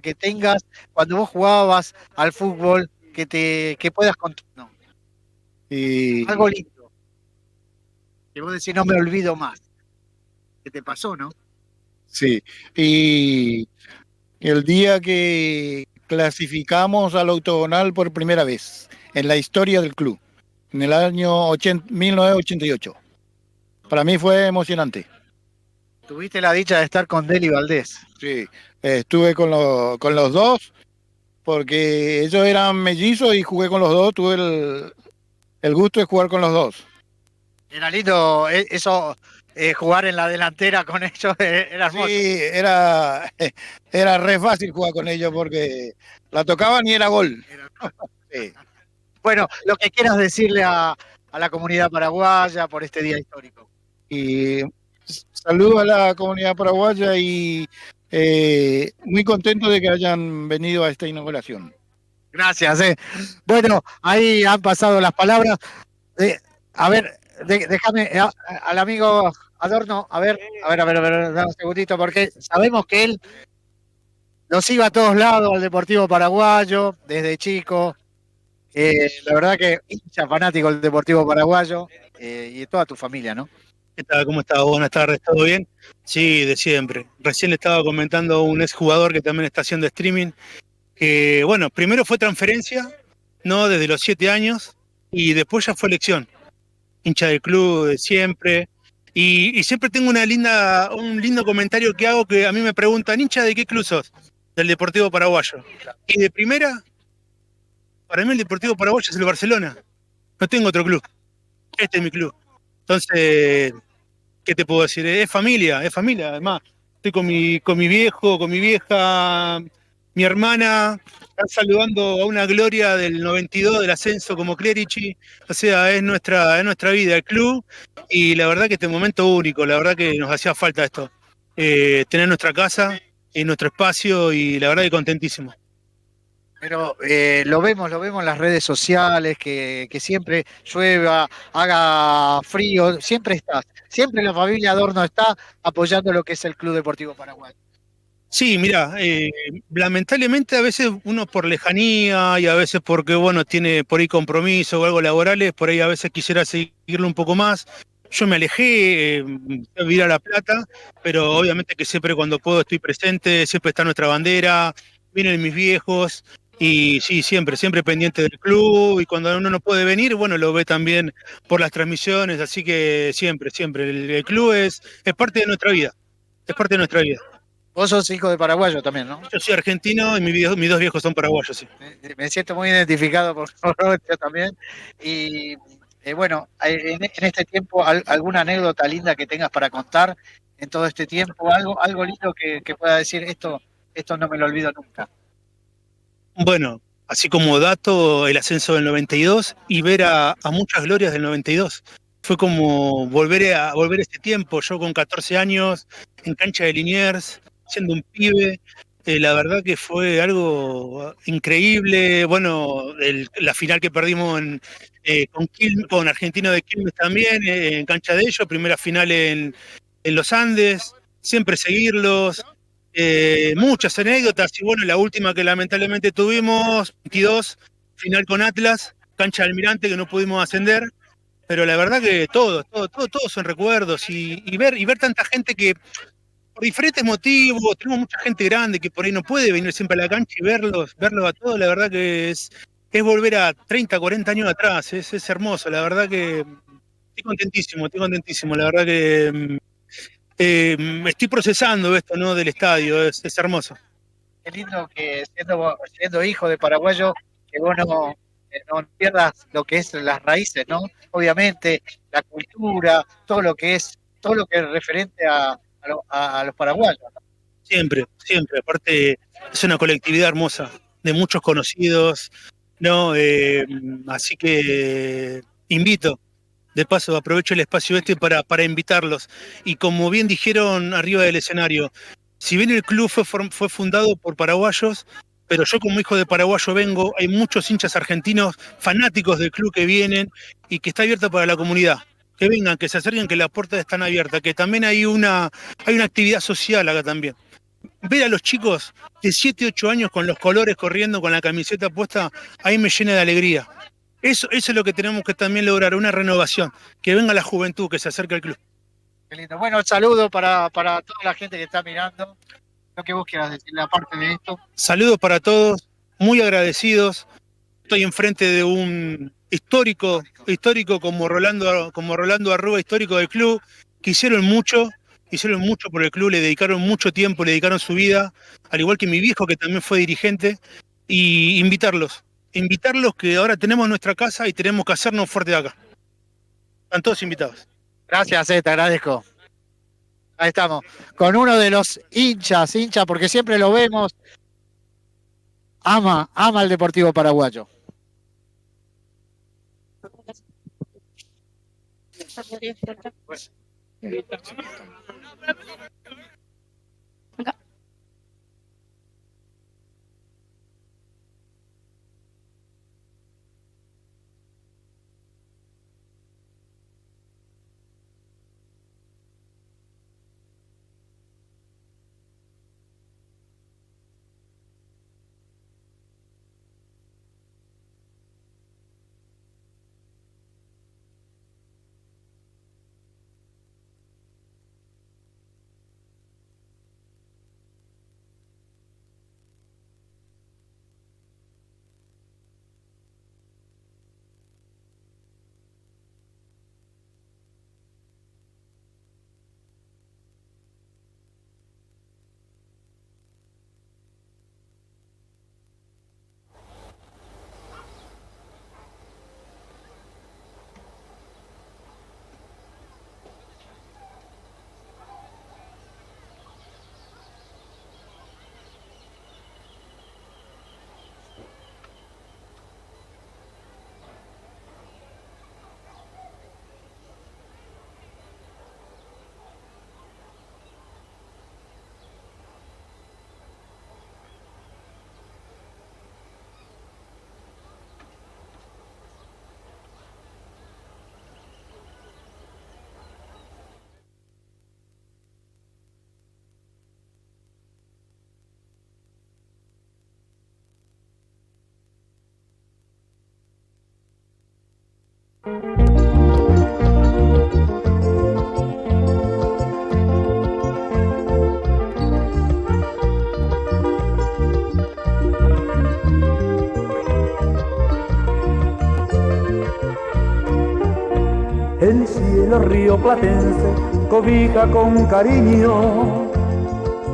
que tengas cuando vos jugabas al fútbol que puedas contar. No. Algo lindo. Que vos decís, no me olvido más. ¿Qué te pasó, no? Sí, y el día que clasificamos al octogonal por primera vez en la historia del club, en el año 1988. Para mí fue emocionante. Tuviste la dicha de estar con Deli Valdés. Sí, estuve con los dos, porque ellos eran mellizos y jugué con los dos, tuve el gusto de jugar con los dos. Era lindo eso, jugar en la delantera con ellos, era hermoso. Sí, era re fácil jugar con ellos porque la tocaban y era gol. Sí. Bueno, lo que quieras decirle a la comunidad paraguaya por este día histórico. Y saludo a la comunidad paraguaya y muy contento de que hayan venido a esta inauguración. Gracias. Bueno, ahí han pasado las palabras. A ver, déjame al amigo Adorno, a ver, dame un segundito, porque sabemos que él nos iba a todos lados al Deportivo Paraguayo desde chico. La verdad que hincha fanático del Deportivo Paraguayo, y de toda tu familia, ¿no? ¿Qué tal? ¿Cómo estás? Buenas tardes, ¿todo bien? Sí, de siempre. Recién le estaba comentando a un exjugador que también está haciendo streaming, que bueno, primero fue transferencia, ¿no? Desde los 7 años, y después ya fue elección. Hincha del club de siempre. Y siempre tengo un lindo comentario que hago, que a mí me preguntan, ¿hincha de qué club sos? Del Deportivo Paraguayo. Y de primera, para mí el Deportivo Paraguayo es el Barcelona. No tengo otro club. Este es mi club. Entonces, ¿qué te puedo decir? Es familia. Además, estoy con mi viejo, con mi vieja, mi hermana. Están saludando a una gloria del 92 del ascenso como Clerici. O sea, es nuestra vida, el club. Y la verdad que este momento único, la verdad que nos hacía falta esto. Tener nuestra casa y nuestro espacio, y la verdad que contentísimo. Pero lo vemos en las redes sociales, que siempre llueva, haga frío, siempre estás. Siempre la familia Adorno está apoyando lo que es el Club Deportivo Paraguay. Sí, mira, lamentablemente a veces uno por lejanía y a veces porque, bueno, tiene por ahí compromiso o algo laborales, por ahí a veces quisiera seguirlo un poco más. Yo me alejé, fui a vivir a La Plata, pero obviamente que siempre cuando puedo estoy presente, siempre está nuestra bandera, vienen mis viejos. Y sí, siempre pendiente del club, y cuando uno no puede venir, bueno, lo ve también por las transmisiones, así que siempre, el club es parte de nuestra vida, es parte de nuestra vida. Vos sos hijo de paraguayo también, ¿no? Yo soy argentino y mis dos viejos son paraguayos, sí. Me siento muy identificado por yo también. Y bueno, en este tiempo, ¿alguna anécdota linda que tengas para contar en todo este tiempo? Algo lindo que pueda decir, esto no me lo olvido nunca. Bueno, así como dato, el ascenso del 92 y ver a muchas glorias del 92. Fue como volver a ese tiempo, yo con 14 años, en cancha de Liniers, siendo un pibe. La verdad que fue algo increíble. Bueno, la final que perdimos con Argentino de Quilmes también, en cancha de ellos, primera final en los Andes, siempre seguirlos. Muchas anécdotas, y bueno, la última que lamentablemente tuvimos, 22, final con Atlas, cancha de Almirante, que no pudimos ascender. Pero la verdad que todos son recuerdos, y ver tanta gente que por diferentes motivos, tenemos mucha gente grande que por ahí no puede venir siempre a la cancha y verlos a todos, la verdad que es volver a 30, 40 años atrás, es hermoso, la verdad que estoy contentísimo, la verdad que estoy procesando esto, ¿no? Del estadio, es hermoso. Qué lindo que siendo hijo de paraguayo, que vos no pierdas lo que es las raíces, ¿no? Obviamente, la cultura, todo lo que es referente a los paraguayos, ¿no? Siempre, aparte es una colectividad hermosa, de muchos conocidos, ¿no? Así que invito, de paso aprovecho el espacio para invitarlos. Y como bien dijeron arriba del escenario, si bien el club fue fundado por paraguayos, pero yo como hijo de paraguayo vengo, hay muchos hinchas argentinos fanáticos del club que vienen y que está abierto para la comunidad. Que vengan, que se acerquen, que las puertas están abiertas, que también hay una actividad social acá también. Ver a los chicos de 7, 8 años con los colores corriendo, con la camiseta puesta, ahí me llena de alegría. Eso es lo que tenemos que también lograr, una renovación, que venga la juventud, que se acerque al club. Qué lindo. Bueno, saludo para toda la gente que está mirando. Lo que vos quieras decir, aparte de esto. Saludos para todos, muy agradecidos. Estoy enfrente de un histórico como Rolando Arrua, histórico del club, que hicieron mucho por el club, le dedicaron mucho tiempo, le dedicaron su vida, al igual que mi viejo, que también fue dirigente, y invitarlos que ahora tenemos nuestra casa y tenemos que hacernos fuerte de acá. Están todos invitados. Gracias, te agradezco. Ahí estamos, con uno de los hinchas, porque siempre lo vemos, ama al Deportivo Paraguayo. El cielo río platense cobija con cariño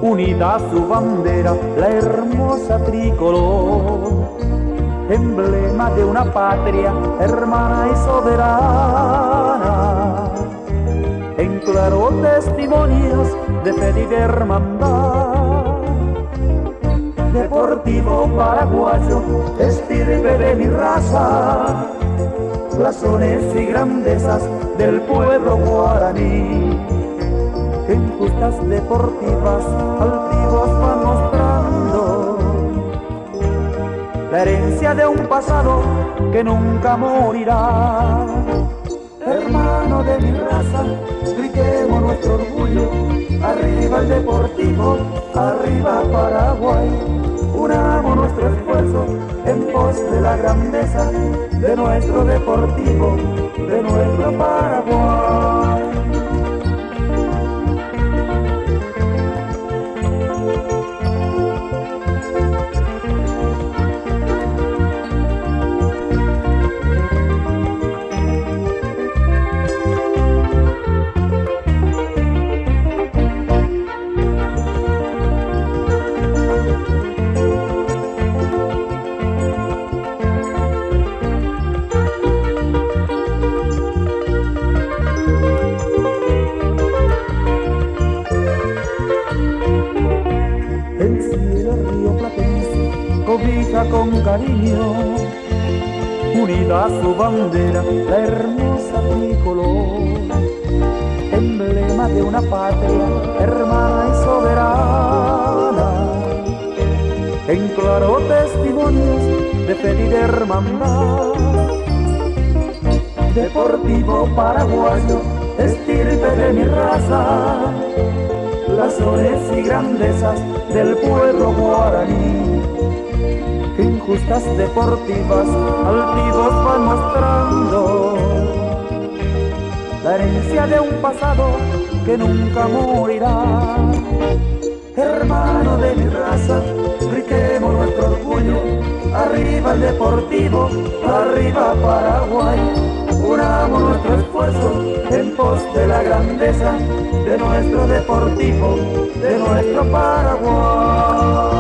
unida su bandera, la hermosa tricolor, emblema de una patria hermana y soberana, en claros testimonios de fe y de hermandad. Deportivo paraguayo, estirpe de mi raza, blasones y grandezas del pueblo guaraní, en justas deportivas altivos van mostrando la herencia de un pasado que nunca morirá. Hermano de mi raza, gritemos nuestro orgullo, arriba el Deportivo, arriba Paraguay. Unamos nuestro esfuerzo en pos de la grandeza de nuestro Deportivo, de nuestro Paraguay. Cobija con cariño, unida a su bandera, la hermosa tricolor, emblema de una patria hermana y soberana, en claros testimonios de fe y de hermandad. Deportivo paraguayo, estirpe de mi raza, blasones y grandezas del pueblo guaraní, en justas deportivas altivos van mostrando la herencia de un pasado que nunca morirá. Hermano de mi raza, gritemos nuestro orgullo, arriba el Deportivo, arriba Paraguay. Unamos nuestro esfuerzo en pos de la grandeza de nuestro Deportivo, de nuestro Paraguay.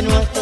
de nuestra